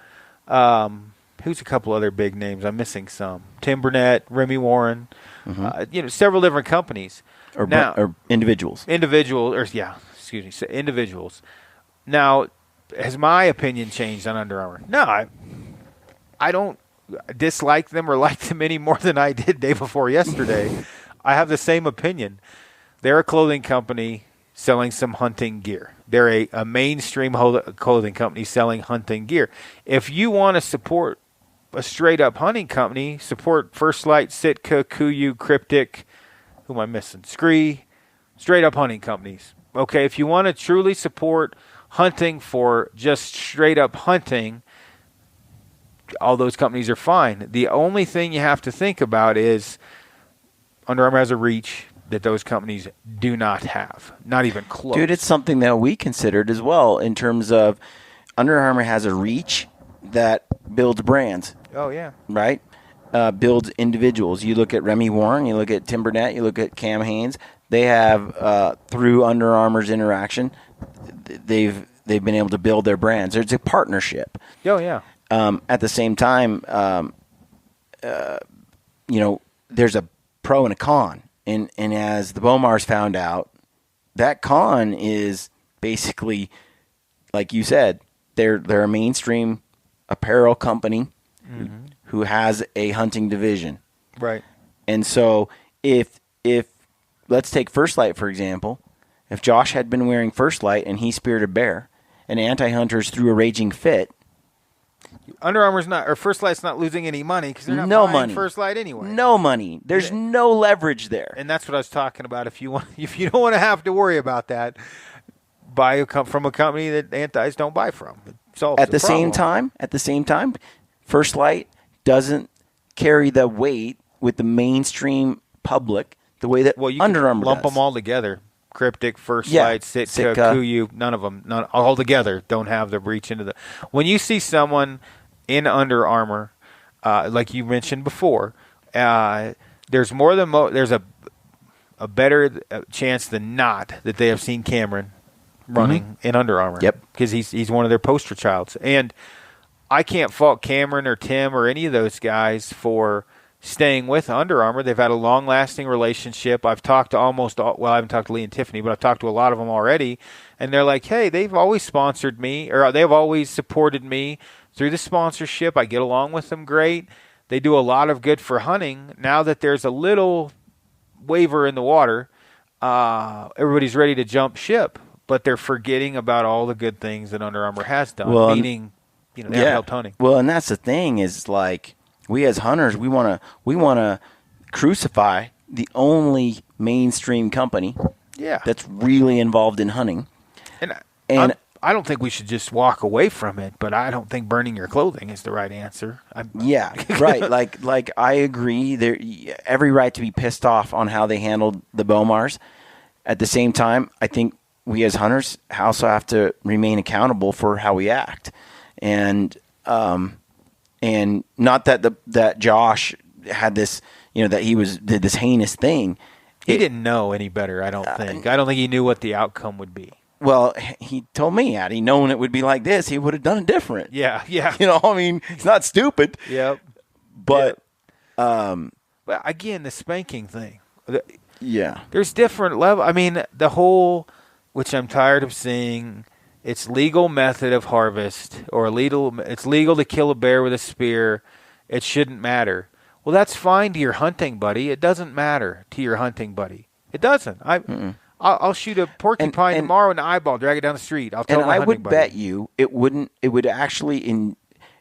Who's a couple other big names? I'm missing some. Tim Burnett, Remy Warren. Several different companies. Or individuals. Individuals. Now, has my opinion changed on Under Armour? No, I don't dislike them or like them any more than I did day before yesterday. I have the same opinion. They're a clothing company selling some hunting gear. They're a mainstream clothing company selling hunting gear. If you want to support a straight-up hunting company, support First Light, Sitka, Kuiu, Cryptic, who am I missing? Scree, straight-up hunting companies. Okay, if you want to truly support hunting for just straight-up hunting, all those companies are fine. The only thing you have to think about is Under Armour has a reach that those companies do not have. Not even close. Dude, it's something that we considered as well in terms of Under Armour has a reach that builds brands. Oh, yeah. Right? Builds individuals. You look at Remy Warren, you look at Tim Burnett, you look at Cam Hanes. They have, through Under Armour's interaction, they've been able to build their brands. There's a partnership. Oh, yeah. At the same time, there's a pro and a con. And as the Bomars found out, that con is basically, like you said, they're a mainstream apparel company who has a hunting division. Right. And so if let's take First Light, for example. If Josh had been wearing First Light and he speared a bear and anti-hunters threw a raging fit. Under Armour's not, or First Light's not losing any money because they're not No buying money. First Light anyway. No money. There's no leverage there. And that's what I was talking about. If you don't want to have to worry about that, buy from a company that antis don't buy from. At the same time, First Light doesn't carry the weight with the mainstream public the way that Under Armour lump does. them all together. Cryptic, First Light, Sitka, Kuiu, none of them, all together don't have the reach into the. When you see someone in Under Armour, like you mentioned before, there's more than there's a better chance than not that they have seen Cameron running in Under Armour. Yep, because he's one of their poster childs, and I can't fault Cameron or Tim or any of those guys for staying with Under Armour. They've had a long-lasting relationship. I've talked to I haven't talked to Lee and Tiffany, but I've talked to a lot of them already, and they're like, hey, they've always sponsored me, or they've always supported me through the sponsorship. I get along with them great. They do a lot of good for hunting. Now that there's a little waver in the water, everybody's ready to jump ship, but they're forgetting about all the good things that Under Armour has done, meaning they have helped hunting. Well, and that's the thing is, like, we as hunters, we want to crucify the only mainstream company that's really involved in hunting. And I don't think we should just walk away from it, but I don't think burning your clothing is the right answer. Right. Like I agree. There every right to be pissed off on how they handled the Bomars. At the same time, I think we as hunters also have to remain accountable for how we act. And not that Josh had this, that he did this heinous thing. He didn't know any better, I don't think. I don't think he knew what the outcome would be. Well, he told me, had he known it would be like this, he would have done it different. Yeah. He's not stupid. Yep. But, but again, the spanking thing. Yeah. There's different levels. I mean, the whole, which I'm tired of seeing, it's legal method of harvest, or it's legal to kill a bear with a spear. It shouldn't matter. Well, that's fine to your hunting buddy. It doesn't matter to your hunting buddy. It doesn't. I'll shoot a porcupine tomorrow in the eyeball, drag it down the street. I'll tell my hunting buddy. Bet you it would actually,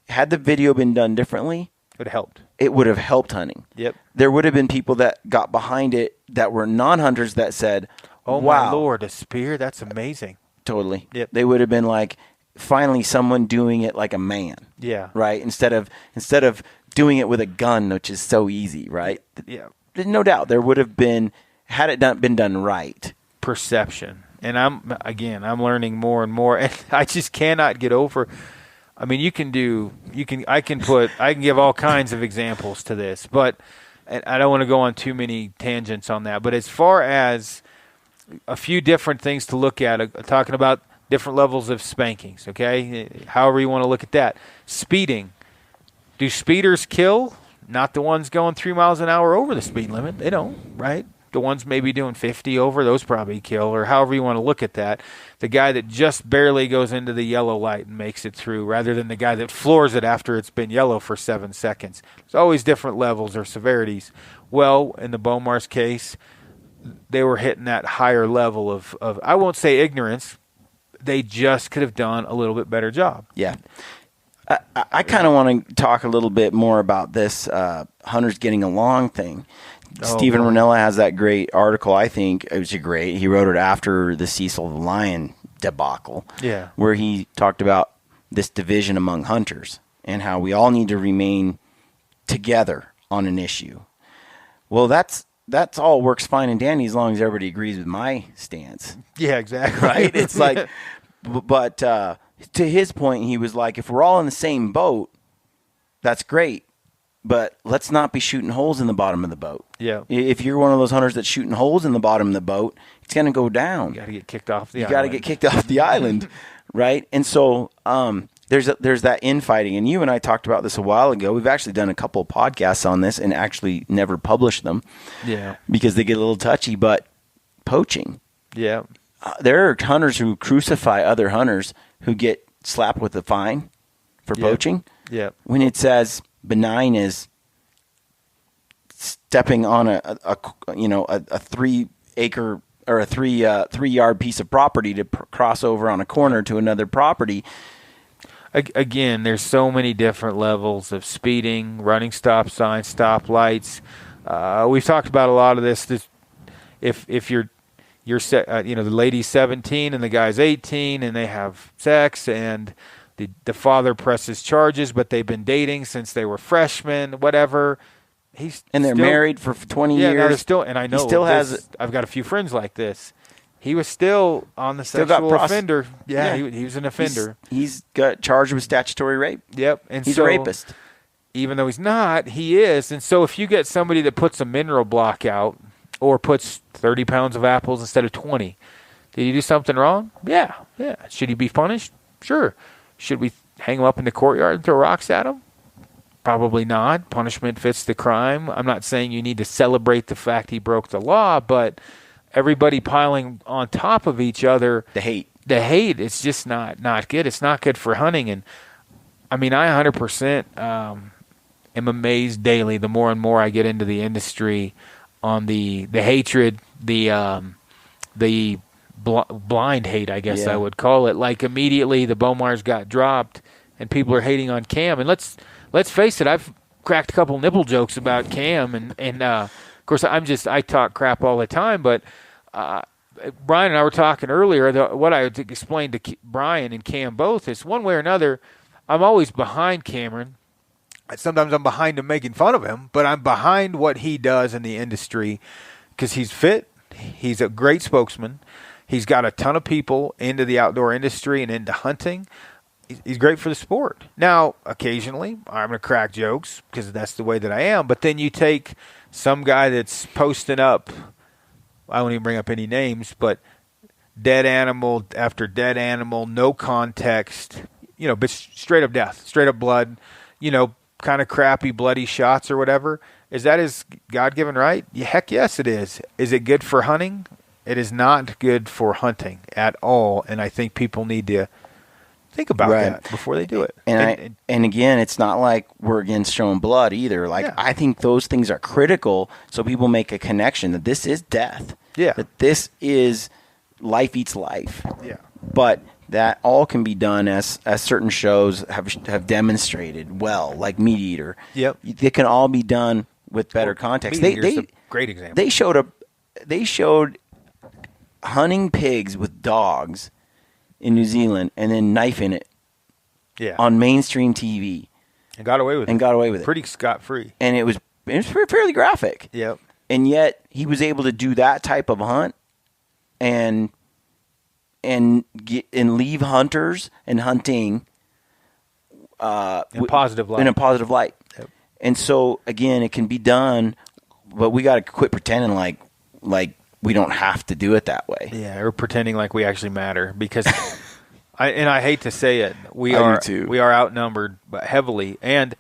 had the video been done differently, it would have helped. It would have helped hunting. Yep. There would have been people that got behind it that were non-hunters that said, oh, wow, my Lord, a spear? That's amazing. Totally. Yep. They would have been like, finally someone doing it like a man. Yeah. Right? Instead of doing it with a gun, which is so easy, right? Yeah. No doubt there would have been, had it been done right. Perception. And I'm learning more and more, and I just cannot get over. I mean, I can give all kinds of examples to this, but I don't want to go on too many tangents on that. But as far as a few different things to look at, talking about different levels of spankings, okay? However you want to look at that. Speeding. Do speeders kill? Not the ones going 3 miles an hour over the speed limit. They don't, right? The ones maybe doing 50 over, those probably kill, or however you want to look at that. The guy that just barely goes into the yellow light and makes it through, rather than the guy that floors it after it's been yellow for 7 seconds. There's always different levels or severities. Well, in the Bomar's case, they were hitting that higher level of I won't say ignorance. They just could have done a little bit better job. Yeah. I kind of want to talk a little bit more about this hunters getting along thing. Stephen Ranella has that great article, I think. It was he wrote it after the Cecil the Lion debacle. Yeah. Where he talked about this division among hunters and how we all need to remain together on an issue. Well, that's all works fine and dandy as long as everybody agrees with my stance. Yeah, exactly. Right? It's like, but to his point, he was like, if we're all in the same boat, that's great. But let's not be shooting holes in the bottom of the boat. Yeah. If you're one of those hunters that's shooting holes in the bottom of the boat, it's going to go down. You got to get kicked off the island. You got to get kicked off the island, right? And so there's that infighting. And you and I talked about this a while ago. We've actually done a couple of podcasts on this and actually never published them. Yeah. Because they get a little touchy. But poaching. Yeah. There are hunters who crucify other hunters who get slapped with a fine for poaching. Yeah. When it says benign is stepping on a 3 acre or a 3-yard piece of property to cross over on a corner to another property. Again, there's so many different levels of speeding, running stop signs, stoplights. We've talked about a lot of this. If you're the lady's 17 and the guy's 18 and they have sex and the father presses charges, but they've been dating since they were freshmen, whatever. They're married for 20 years. Yeah, they're still, and I know he still has. I've got a few friends like this. He was still on the sexual offender. Yeah, yeah. He was an offender. He's got charged with statutory rape. Yep, and he's a rapist. Even though he's not, he is. And so if you get somebody that puts a mineral block out or puts 30 pounds of apples instead of 20, did he do something wrong? Yeah. Should he be punished? Sure. Should we hang him up in the courtyard and throw rocks at him? Probably not. Punishment fits the crime. I'm not saying you need to celebrate the fact he broke the law, but everybody piling on top of each other. The hate, it's just not good. It's not good for hunting. And, I mean, I 100% am amazed daily the more and more I get into the industry on the hatred, the blind hate, I guess I would call it. Like immediately the Beaumars got dropped and people are hating on Cam. And let's face it, I've cracked a couple nipple jokes about Cam and of course I talk crap all the time, but Brian and I were talking earlier. What I would explain to Brian and Cam both is one way or another, I'm always behind Cameron. Sometimes I'm behind him making fun of him, but I'm behind what he does in the industry because he's fit. He's a great spokesman. He's got a ton of people into the outdoor industry and into hunting. He's great for the sport. Now, occasionally, I'm going to crack jokes because that's the way that I am. But then you take some guy that's posting up, I won't even bring up any names, but dead animal after dead animal, no context, but straight up death, straight up blood, kind of crappy, bloody shots or whatever. Is that his God-given right? Yeah, heck yes, it is. Is it good for hunting? It is not good for hunting at all, and I think people need to think about that before they do it. And again, it's not like we're against showing blood either. I think those things are critical so people make a connection that this is death. Yeah. That this is life eats life. Yeah. But that all can be done as certain shows have demonstrated well, like Meat Eater. Yep. It can all be done with better context. Meat Eater's a great example. They showed hunting pigs with dogs in New Zealand and then knifing it on mainstream TV. And got away with it. Pretty scot-free. And it was fairly graphic. Yep. And yet he was able to do that type of hunt and leave hunters and hunting in a positive light. Yep. And so again, it can be done, but we got to quit pretending like we don't have to do it that way. Yeah, or pretending like we actually matter because I hate to say it, we are outnumbered heavily, and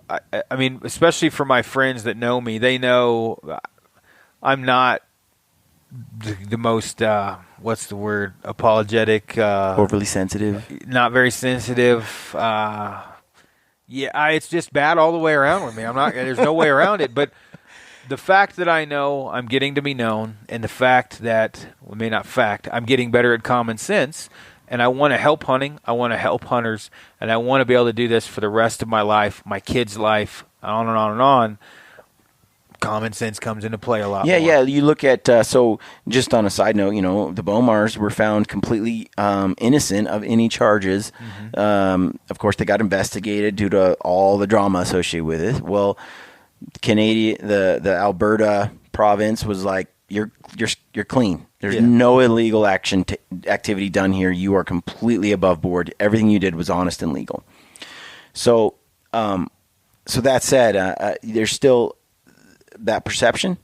I mean, especially for my friends that know me, they know I'm not the most what's the word, apologetic, overly sensitive, not very sensitive. It's just bad all the way around with me. I'm not. There's no way around it, but. The fact that I know I'm getting to be known, and the fact that, I'm getting better at common sense, and I want to help hunting, I want to help hunters, and I want to be able to do this for the rest of my life, my kids' life, on and on and on. Common sense comes into play a lot more. Yeah. You look at, so just on a side note, the Beaumars were found completely innocent of any charges. Mm-hmm. Of course, they got investigated due to all the drama associated with it. Well, the Alberta province was like, you're clean. There's no illegal activity done here. You are completely above board. Everything you did was honest and legal. So that said, there's still that perception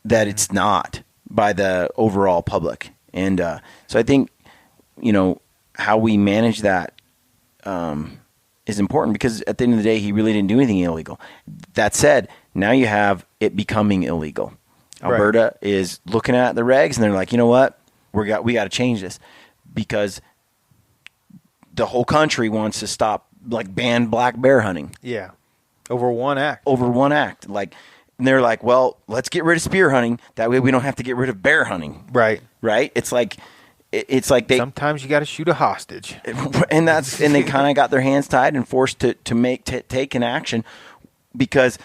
that it's not by the overall public. And so I think, how we manage that is important because at the end of the day, he really didn't do anything illegal. That said, now you have it becoming illegal. Alberta is looking at the regs and they're like, you know what? We got to change this because the whole country wants to stop, ban black bear hunting. Yeah. Over one act. Like, And they're like, well, let's get rid of spear hunting. That way we don't have to get rid of bear hunting. Right. Right? It's like they sometimes you got to shoot a hostage. And they kind of got their hands tied and forced to take an action, because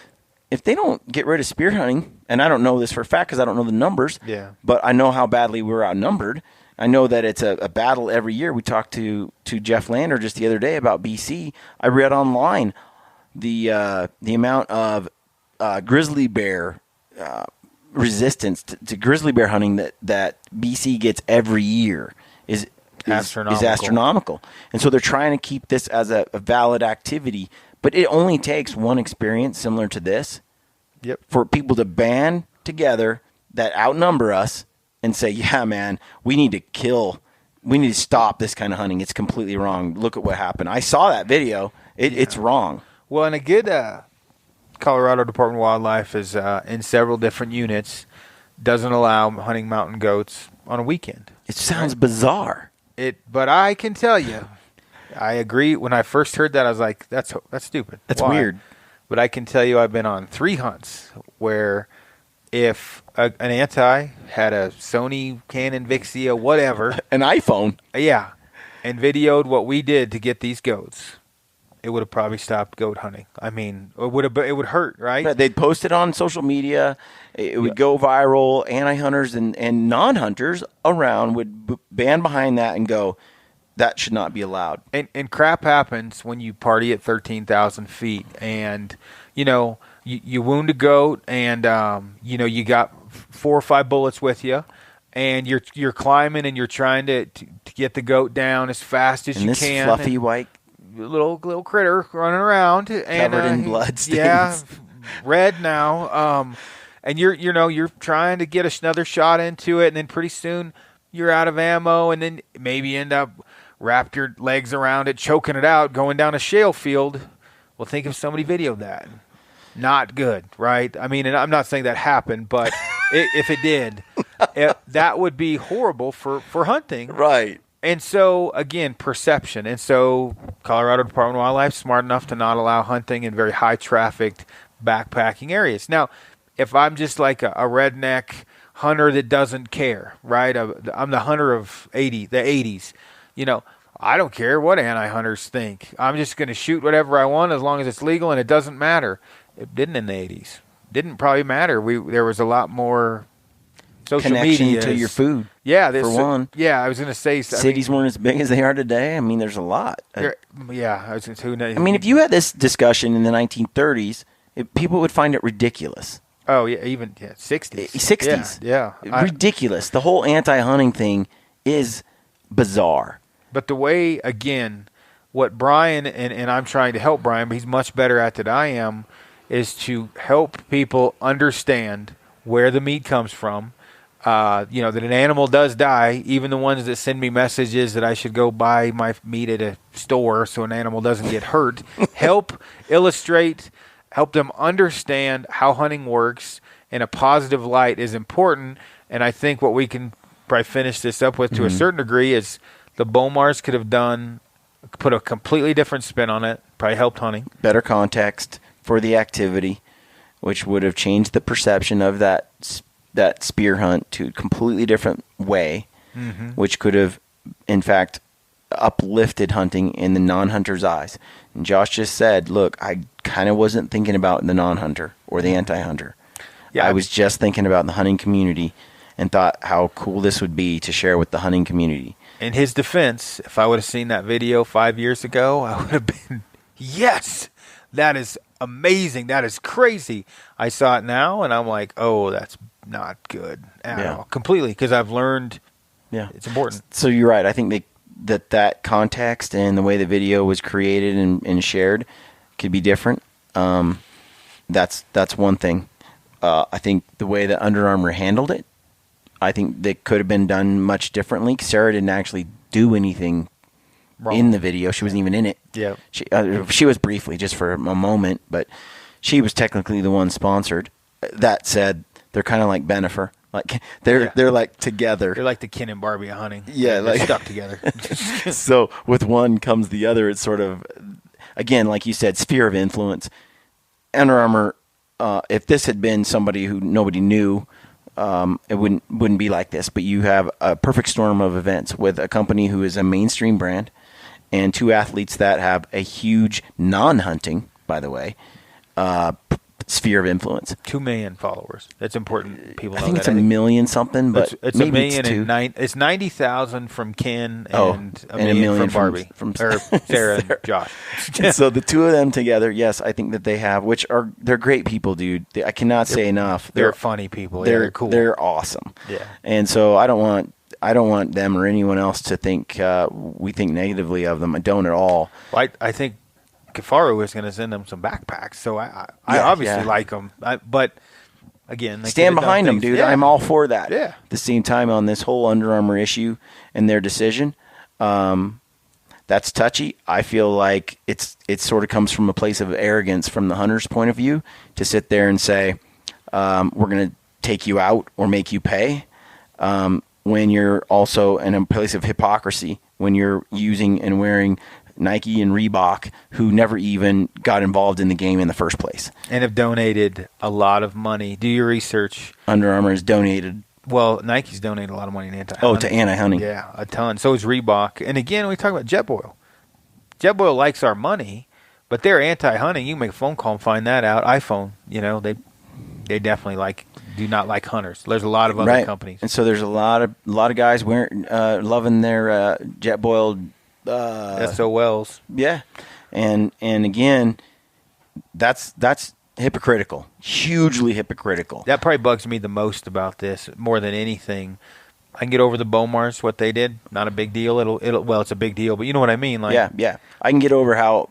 if they don't get rid of spear hunting, and I don't know this for a fact because I don't know the numbers, but I know how badly we're outnumbered. I know that it's a battle every year. We talked to Jeff Lander just the other day about BC. I read online the amount of grizzly bear resistance to grizzly bear hunting that BC gets every year is astronomical. And so they're trying to keep this as a valid activity, but it only takes one experience similar to this for people to band together that outnumber us and say, yeah, man, we need to stop this kind of hunting. It's completely wrong. Look at what happened. I saw that video. It's wrong. Well, and a good Colorado Department of Wildlife is in several different units, doesn't allow hunting mountain goats on a weekend. It sounds bizarre. But I can tell you, I agree. When I first heard that, I was like, that's stupid. That's Why? weird. But I can tell you I've been on 3 hunts where if an anti had a Sony, Canon, Vixia, whatever. An iPhone. Yeah. And videoed what we did to get these goats, it would have probably stopped goat hunting. I mean, it would hurt, right? But they'd post it on social media. It would go viral. Anti-hunters and non-hunters around would band behind that and go, that should not be allowed. And crap happens when you party at 13,000 feet and, you wound a goat and, you got 4 or 5 bullets with you and you're climbing and you're trying to get the goat down as fast as you can. And this fluffy white little critter running around and covered in blood stains. Yeah, red now. And you're trying to get another shot into it, and then pretty soon you're out of ammo, and then maybe end up wrap your legs around it, choking it out, going down a shale field. Well, think if somebody videoed that. Not good, right? I mean, and I'm not saying that happened, but if it did, that would be horrible for hunting. Right. And so, again, perception. And so Colorado Department of Wildlife is smart enough to not allow hunting in very high-trafficked backpacking areas. Now, if I'm just like a redneck hunter that doesn't care, right? I'm the hunter of the 80s. I don't care what anti-hunters think. I'm just going to shoot whatever I want as long as it's legal, and it doesn't matter. It didn't in the 80s. Didn't probably matter. There was a lot more social connection media to your food. Yeah, for one. Yeah, I was going to say cities weren't as big as they are today. I mean, there's a lot. Yeah, I was going to. I mean, if you had this discussion in the 1930s, people would find it ridiculous. Oh yeah, even 60s. 60s. Yeah. Ridiculous. The whole anti-hunting thing is bizarre. But the way, again, what Brian and I'm trying to help Brian, but he's much better at than I am, is to help people understand where the meat comes from. That an animal does die, even the ones that send me messages that I should go buy my meat at a store so an animal doesn't get hurt. Help illustrate, help them understand how hunting works in a positive light is important. And I think what we can probably finish this up with to a certain degree is the Bomars could have put a completely different spin on it, probably helped hunting. Better context for the activity, which would have changed the perception of that spear hunt to a completely different way, which could have, in fact, uplifted hunting in the non-hunter's eyes. And Josh just said, look, I kind of wasn't thinking about the non-hunter or the anti-hunter. Yeah, I was just thinking about the hunting community and thought how cool this would be to share with the hunting community. In his defense, if I would have seen that video 5 years ago, I would have been, yes, that is amazing. That is crazy. I saw it now, and I'm like, oh, that's not good at all. Completely, because I've learned it's important. So you're right. I think that context and the way the video was created and shared could be different. That's one thing. I think the way that Under Armour handled it, I think they could have been done much differently. Sarah didn't actually do anything wrong in the video. She wasn't even in it. Yeah, she was briefly, just for a moment, but she was technically the one sponsored. That said, they're kind of like Benifer. Like they're like together. They're like the Ken and Barbie of hunting. Yeah, they're stuck together. So with one comes the other. It's sort of, again, like you said, sphere of influence. Under Armour if this had been somebody who nobody knew, it wouldn't be like this. But you have a perfect storm of events with a company who is a mainstream brand and two athletes that have a huge non-hunting, by the way, sphere of influence. 2 million followers. That's important. People know I think that. it's a million something, but it's maybe a million it's two. and it's 90,000 from Ken and a and million from Barbie from or Sarah and Josh. And so the two of them together, yes, I think that they have, they're great people, dude. I cannot say enough. They're funny people. They're cool. They're awesome. Yeah. And so I don't want them or anyone else to think we think negatively of them. I don't at all. Well, I think Kafaru is going to send them some backpacks, so I obviously like them. But again, they stand behind them, dude. Yeah. I'm all for that. Yeah. At the same time, on this whole Under Armour issue and their decision, that's touchy. I feel like it sort of comes from a place of arrogance from the hunter's point of view to sit there and say, we're going to take you out or make you pay, when you're also in a place of hypocrisy when you're using and wearing Nike and Reebok, who never even got involved in the game in the first place. And have donated a lot of money. Do your research. Under Armour has donated. Well, Nike's donated a lot of money to anti-hunting. Oh, to anti-hunting. Yeah, a ton. So is Reebok. And again, we talk about Jetboil. Jetboil likes our money, but they're anti-hunting. You can make a phone call and find that out. iPhone, they definitely do not like hunters. There's a lot of other companies. And so there's a lot of guys wearing loving their Jetboil SOLs. Yeah. And again, that's hypocritical. Hugely hypocritical. That probably bugs me the most about this, more than anything. I can get over the Bomars, what they did. Not a big deal. Well, it's a big deal, but you know what I mean. Yeah. I can get over how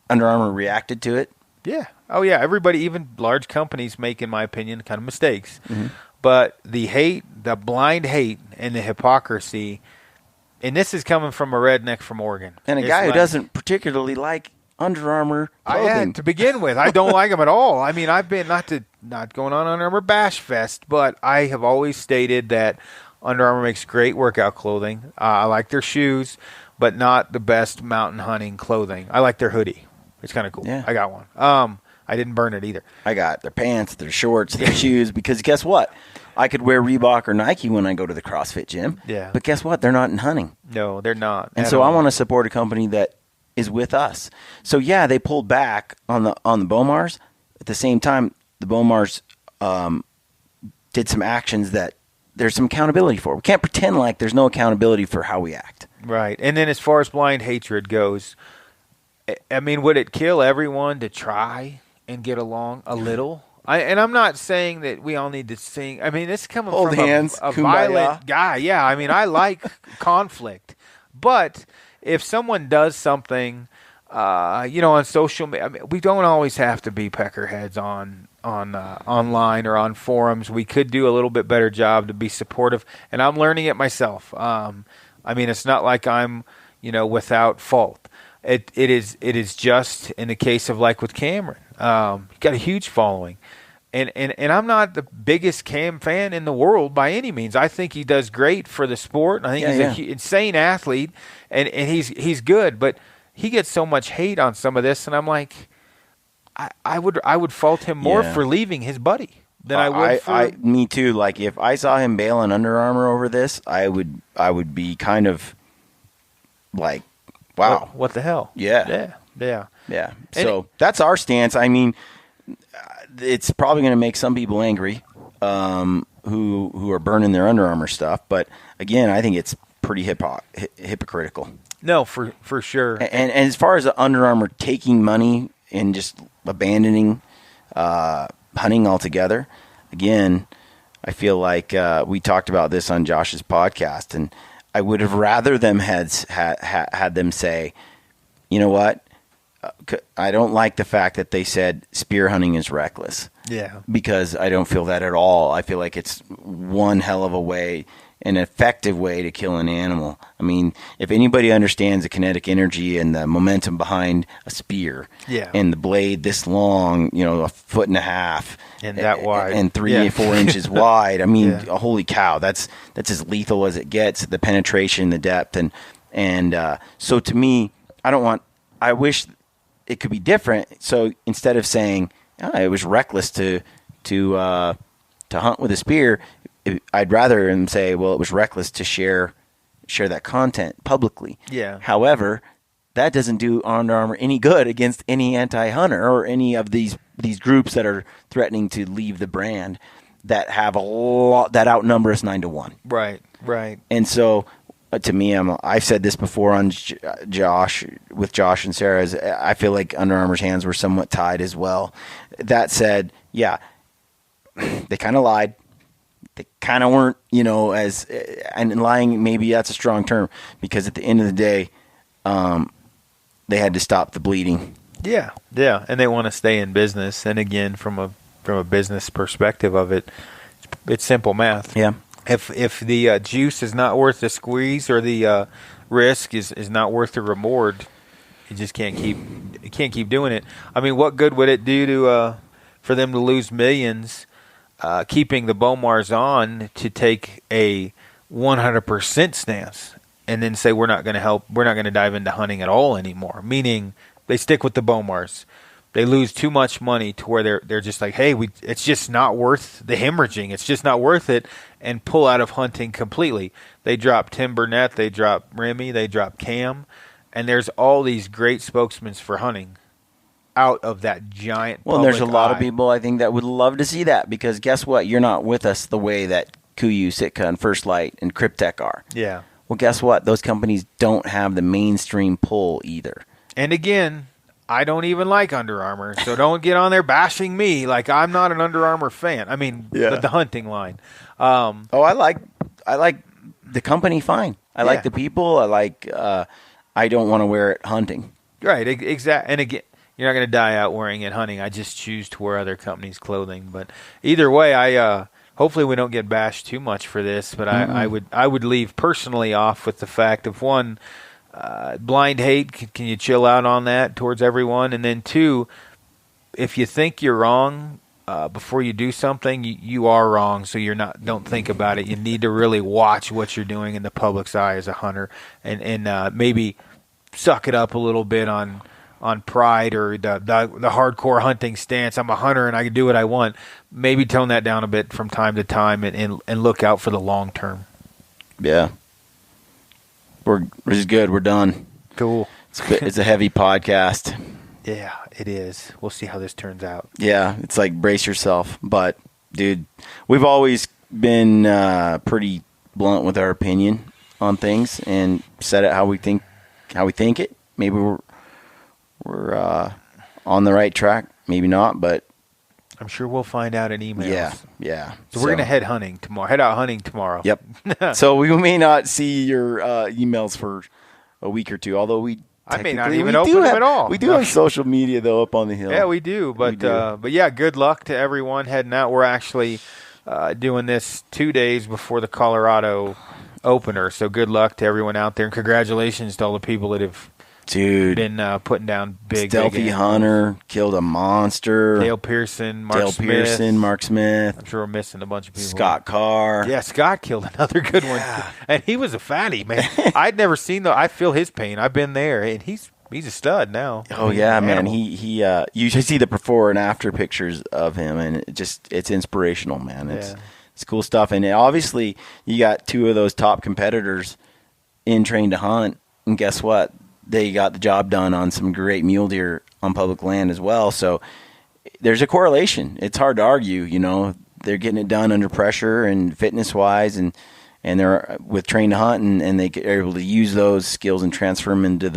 Under Armour reacted to it. Yeah. Oh, yeah. Everybody, even large companies, make, in my opinion, kind of mistakes. Mm-hmm. But the hate, the blind hate, and the hypocrisy, and this is coming from a redneck from Oregon. And a guy who doesn't particularly like Under Armour clothing. To begin with, I don't like them at all. I mean, I've been not going on Under Armour Bash Fest, but I have always stated that Under Armour makes great workout clothing. I like their shoes, but not the best mountain hunting clothing. I like their hoodie. It's kind of cool. Yeah. I got one. I didn't burn it either. I got their pants, their shorts, their shoes, because guess what? I could wear Reebok or Nike when I go to the CrossFit gym. Yeah. But guess what? They're not in hunting. No, they're not. And so I want to support a company that is with us. So yeah, they pulled back on the Bomars. At the same time, the Bomars did some actions that there's some accountability for. We can't pretend like there's no accountability for how we act. Right. And then as far as blind hatred goes, I mean, would it kill everyone to try and get along a little? And I'm not saying that we all need to sing. I mean, this is coming Hold from hands, a kumbaya. violent guy. Yeah, I mean, I like conflict. But if someone does something, on social media, I mean, we don't always have to be peckerheads on online or on forums. We could do a little bit better job to be supportive. And I'm learning it myself. I mean, it's not like I'm, without fault. It is just in the case of like with Cameron. He got a huge following. And I'm not the biggest Cam fan in the world by any means. I think he does great for the sport. I think he's an insane athlete, and he's good. But he gets so much hate on some of this, and I'm like, I would fault him more for leaving his buddy than I would for me too. Like if I saw him bailing Under Armour over this, I would be kind of like, wow, what the hell? Yeah. So that's our stance. I mean, it's probably going to make some people angry who are burning their Under Armour stuff. But again, I think it's pretty hypocritical. No, for sure. And as far as the Under Armour taking money and just abandoning hunting altogether, again, I feel like we talked about this on Josh's podcast, and I would have rather them had them say, you know what? I don't like the fact that they said spear hunting is reckless. Yeah. Because I don't feel that at all. I feel like it's one hell of a way, an effective way to kill an animal. I mean, if anybody understands the kinetic energy and the momentum behind a spear, and the blade this long, 1.5 feet, and that wide, and 3 to 4 inches wide, I mean, holy cow, that's as lethal as it gets. The penetration, the depth, and so to me, I wish it could be different. So instead of saying it was reckless to hunt with a spear. I'd rather him say, well, it was reckless to share that content publicly. Yeah. However, that doesn't do Under Armour any good against any anti-hunter or any of these groups that are threatening to leave the brand that have a lot that outnumber us 9-1. Right. And so, to me, I've said this before on Josh and Sarah. I feel like Under Armour's hands were somewhat tied as well. That said, yeah, they kind of lied. They kind of weren't, and lying, maybe that's a strong term, because at the end of the day, they had to stop the bleeding. Yeah, and they want to stay in business. And again, from a business perspective of it, it's simple math. Yeah. If the juice is not worth the squeeze, or the risk is not worth the reward, you just can't keep doing it. I mean, what good would it do for them to lose millions? Keeping the Bomars on to take a 100% stance and then say we're not going to dive into hunting at all anymore, meaning they stick with the Bomars. They lose too much money to where they're just like, hey, it's just not worth the hemorrhaging. It's just not worth it, and pull out of hunting completely. They drop Tim Burnett, they drop Remy, they drop Cam, and there's all these great spokesmen for hunting out of that giant Well, there's a lot of eye. people, I think, that would love to see that, because guess what? You're not with us the way that Kuiu, Sitka, and First Light and Cryptek are. Yeah. Well, guess what? Those companies don't have the mainstream pull either. And again, I don't even like Under Armour, so don't get on there bashing me. Like, I'm not an Under Armour fan. I mean, the hunting line. I like the company fine. I like the people. I don't want to wear it hunting. Right, exactly. And again, you're not going to die out wearing it hunting. I just choose to wear other companies' clothing. But either way, hopefully we don't get bashed too much for this. But I would leave personally off with the fact of, one, blind hate. Can you chill out on that towards everyone? And then two, if you think you're wrong before you do something, you are wrong. So don't think about it. You need to really watch what you're doing in the public's eye as a hunter, and maybe suck it up a little bit on pride or the hardcore hunting stance. I'm a hunter and I can do what I want. Maybe tone that down a bit from time to time and look out for the long term. Yeah. We're just good. We're done. Cool. It's a heavy podcast. Yeah, it is. We'll see how this turns out. Yeah, it's like brace yourself. But, dude, we've always been pretty blunt with our opinion on things and said it how we think it. Maybe we're on the right track. Maybe not, but I'm sure we'll find out in emails. Yeah. So we're gonna head out hunting tomorrow. Yep. So we may not see your emails for a week or two, although I may not even open them at all. We do have social media though up on the hill. Yeah, we do. But yeah, good luck to everyone heading out. We're actually doing this 2 days before the Colorado opener. So good luck to everyone out there, and congratulations to all the people that have been putting down big Stealthy Hunter killed a monster. Dale Pearson, Mark Smith. I'm sure we're missing a bunch of people. Scott Carr. Yeah, Scott killed another good one, and he was a fatty, man. I'd never seen I feel his pain. I've been there, and he's a stud now. Oh yeah, man. He you should see the before and after pictures of him, and it's inspirational, man. It's cool stuff, and obviously you got two of those top competitors in Train to Hunt, and guess what? They got the job done on some great mule deer on public land as well. So there's a correlation. It's hard to argue, They're getting it done under pressure and fitness-wise, and they're with Train to Hunt, and they are able to use those skills and transfer them into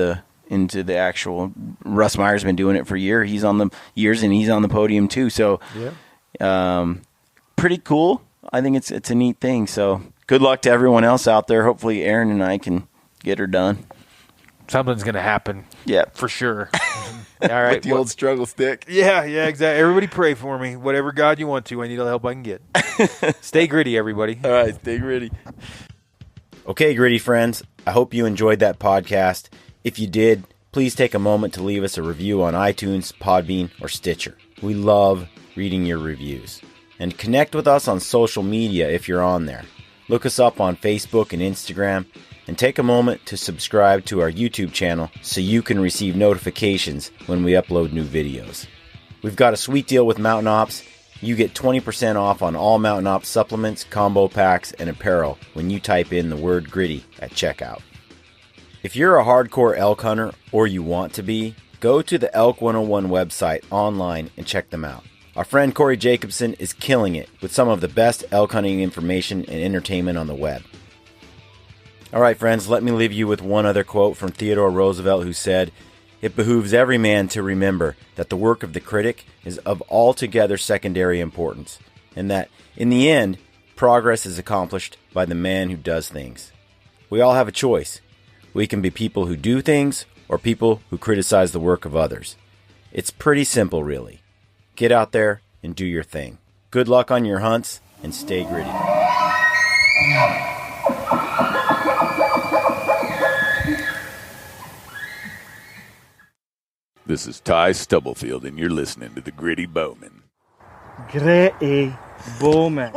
the actual. Russ Meyer's been doing it for years. He's on the podium too. So pretty cool. I think it's a neat thing. So good luck to everyone else out there. Hopefully Aaron and I can get her done. Something's going to happen. Yeah. For sure. All right. With the old struggle stick. Yeah, exactly. Everybody pray for me. Whatever God you want to. I need all the help I can get. Stay gritty, everybody. All right, stay gritty. Okay, gritty friends. I hope you enjoyed that podcast. If you did, please take a moment to leave us a review on iTunes, Podbean, or Stitcher. We love reading your reviews. And connect with us on social media if you're on there. Look us up on Facebook and Instagram. And take a moment to subscribe to our YouTube channel so you can receive notifications when we upload new videos. We've got a sweet deal with Mountain Ops. You get 20% off on all Mountain Ops supplements, combo packs, and apparel when you type in the word gritty at checkout. If you're a hardcore elk hunter, or you want to be, go to the Elk 101 website online and check them out. Our friend Corey Jacobson is killing it with some of the best elk hunting information and entertainment on the web. All right, friends, let me leave you with one other quote from Theodore Roosevelt, who said, "It behooves every man to remember that the work of the critic is of altogether secondary importance, and that, in the end, progress is accomplished by the man who does things." We all have a choice. We can be people who do things or people who criticize the work of others. It's pretty simple, really. Get out there and do your thing. Good luck on your hunts, and stay gritty. This is Ty Stubblefield, and you're listening to the Gritty Bowman. Gritty Bowman.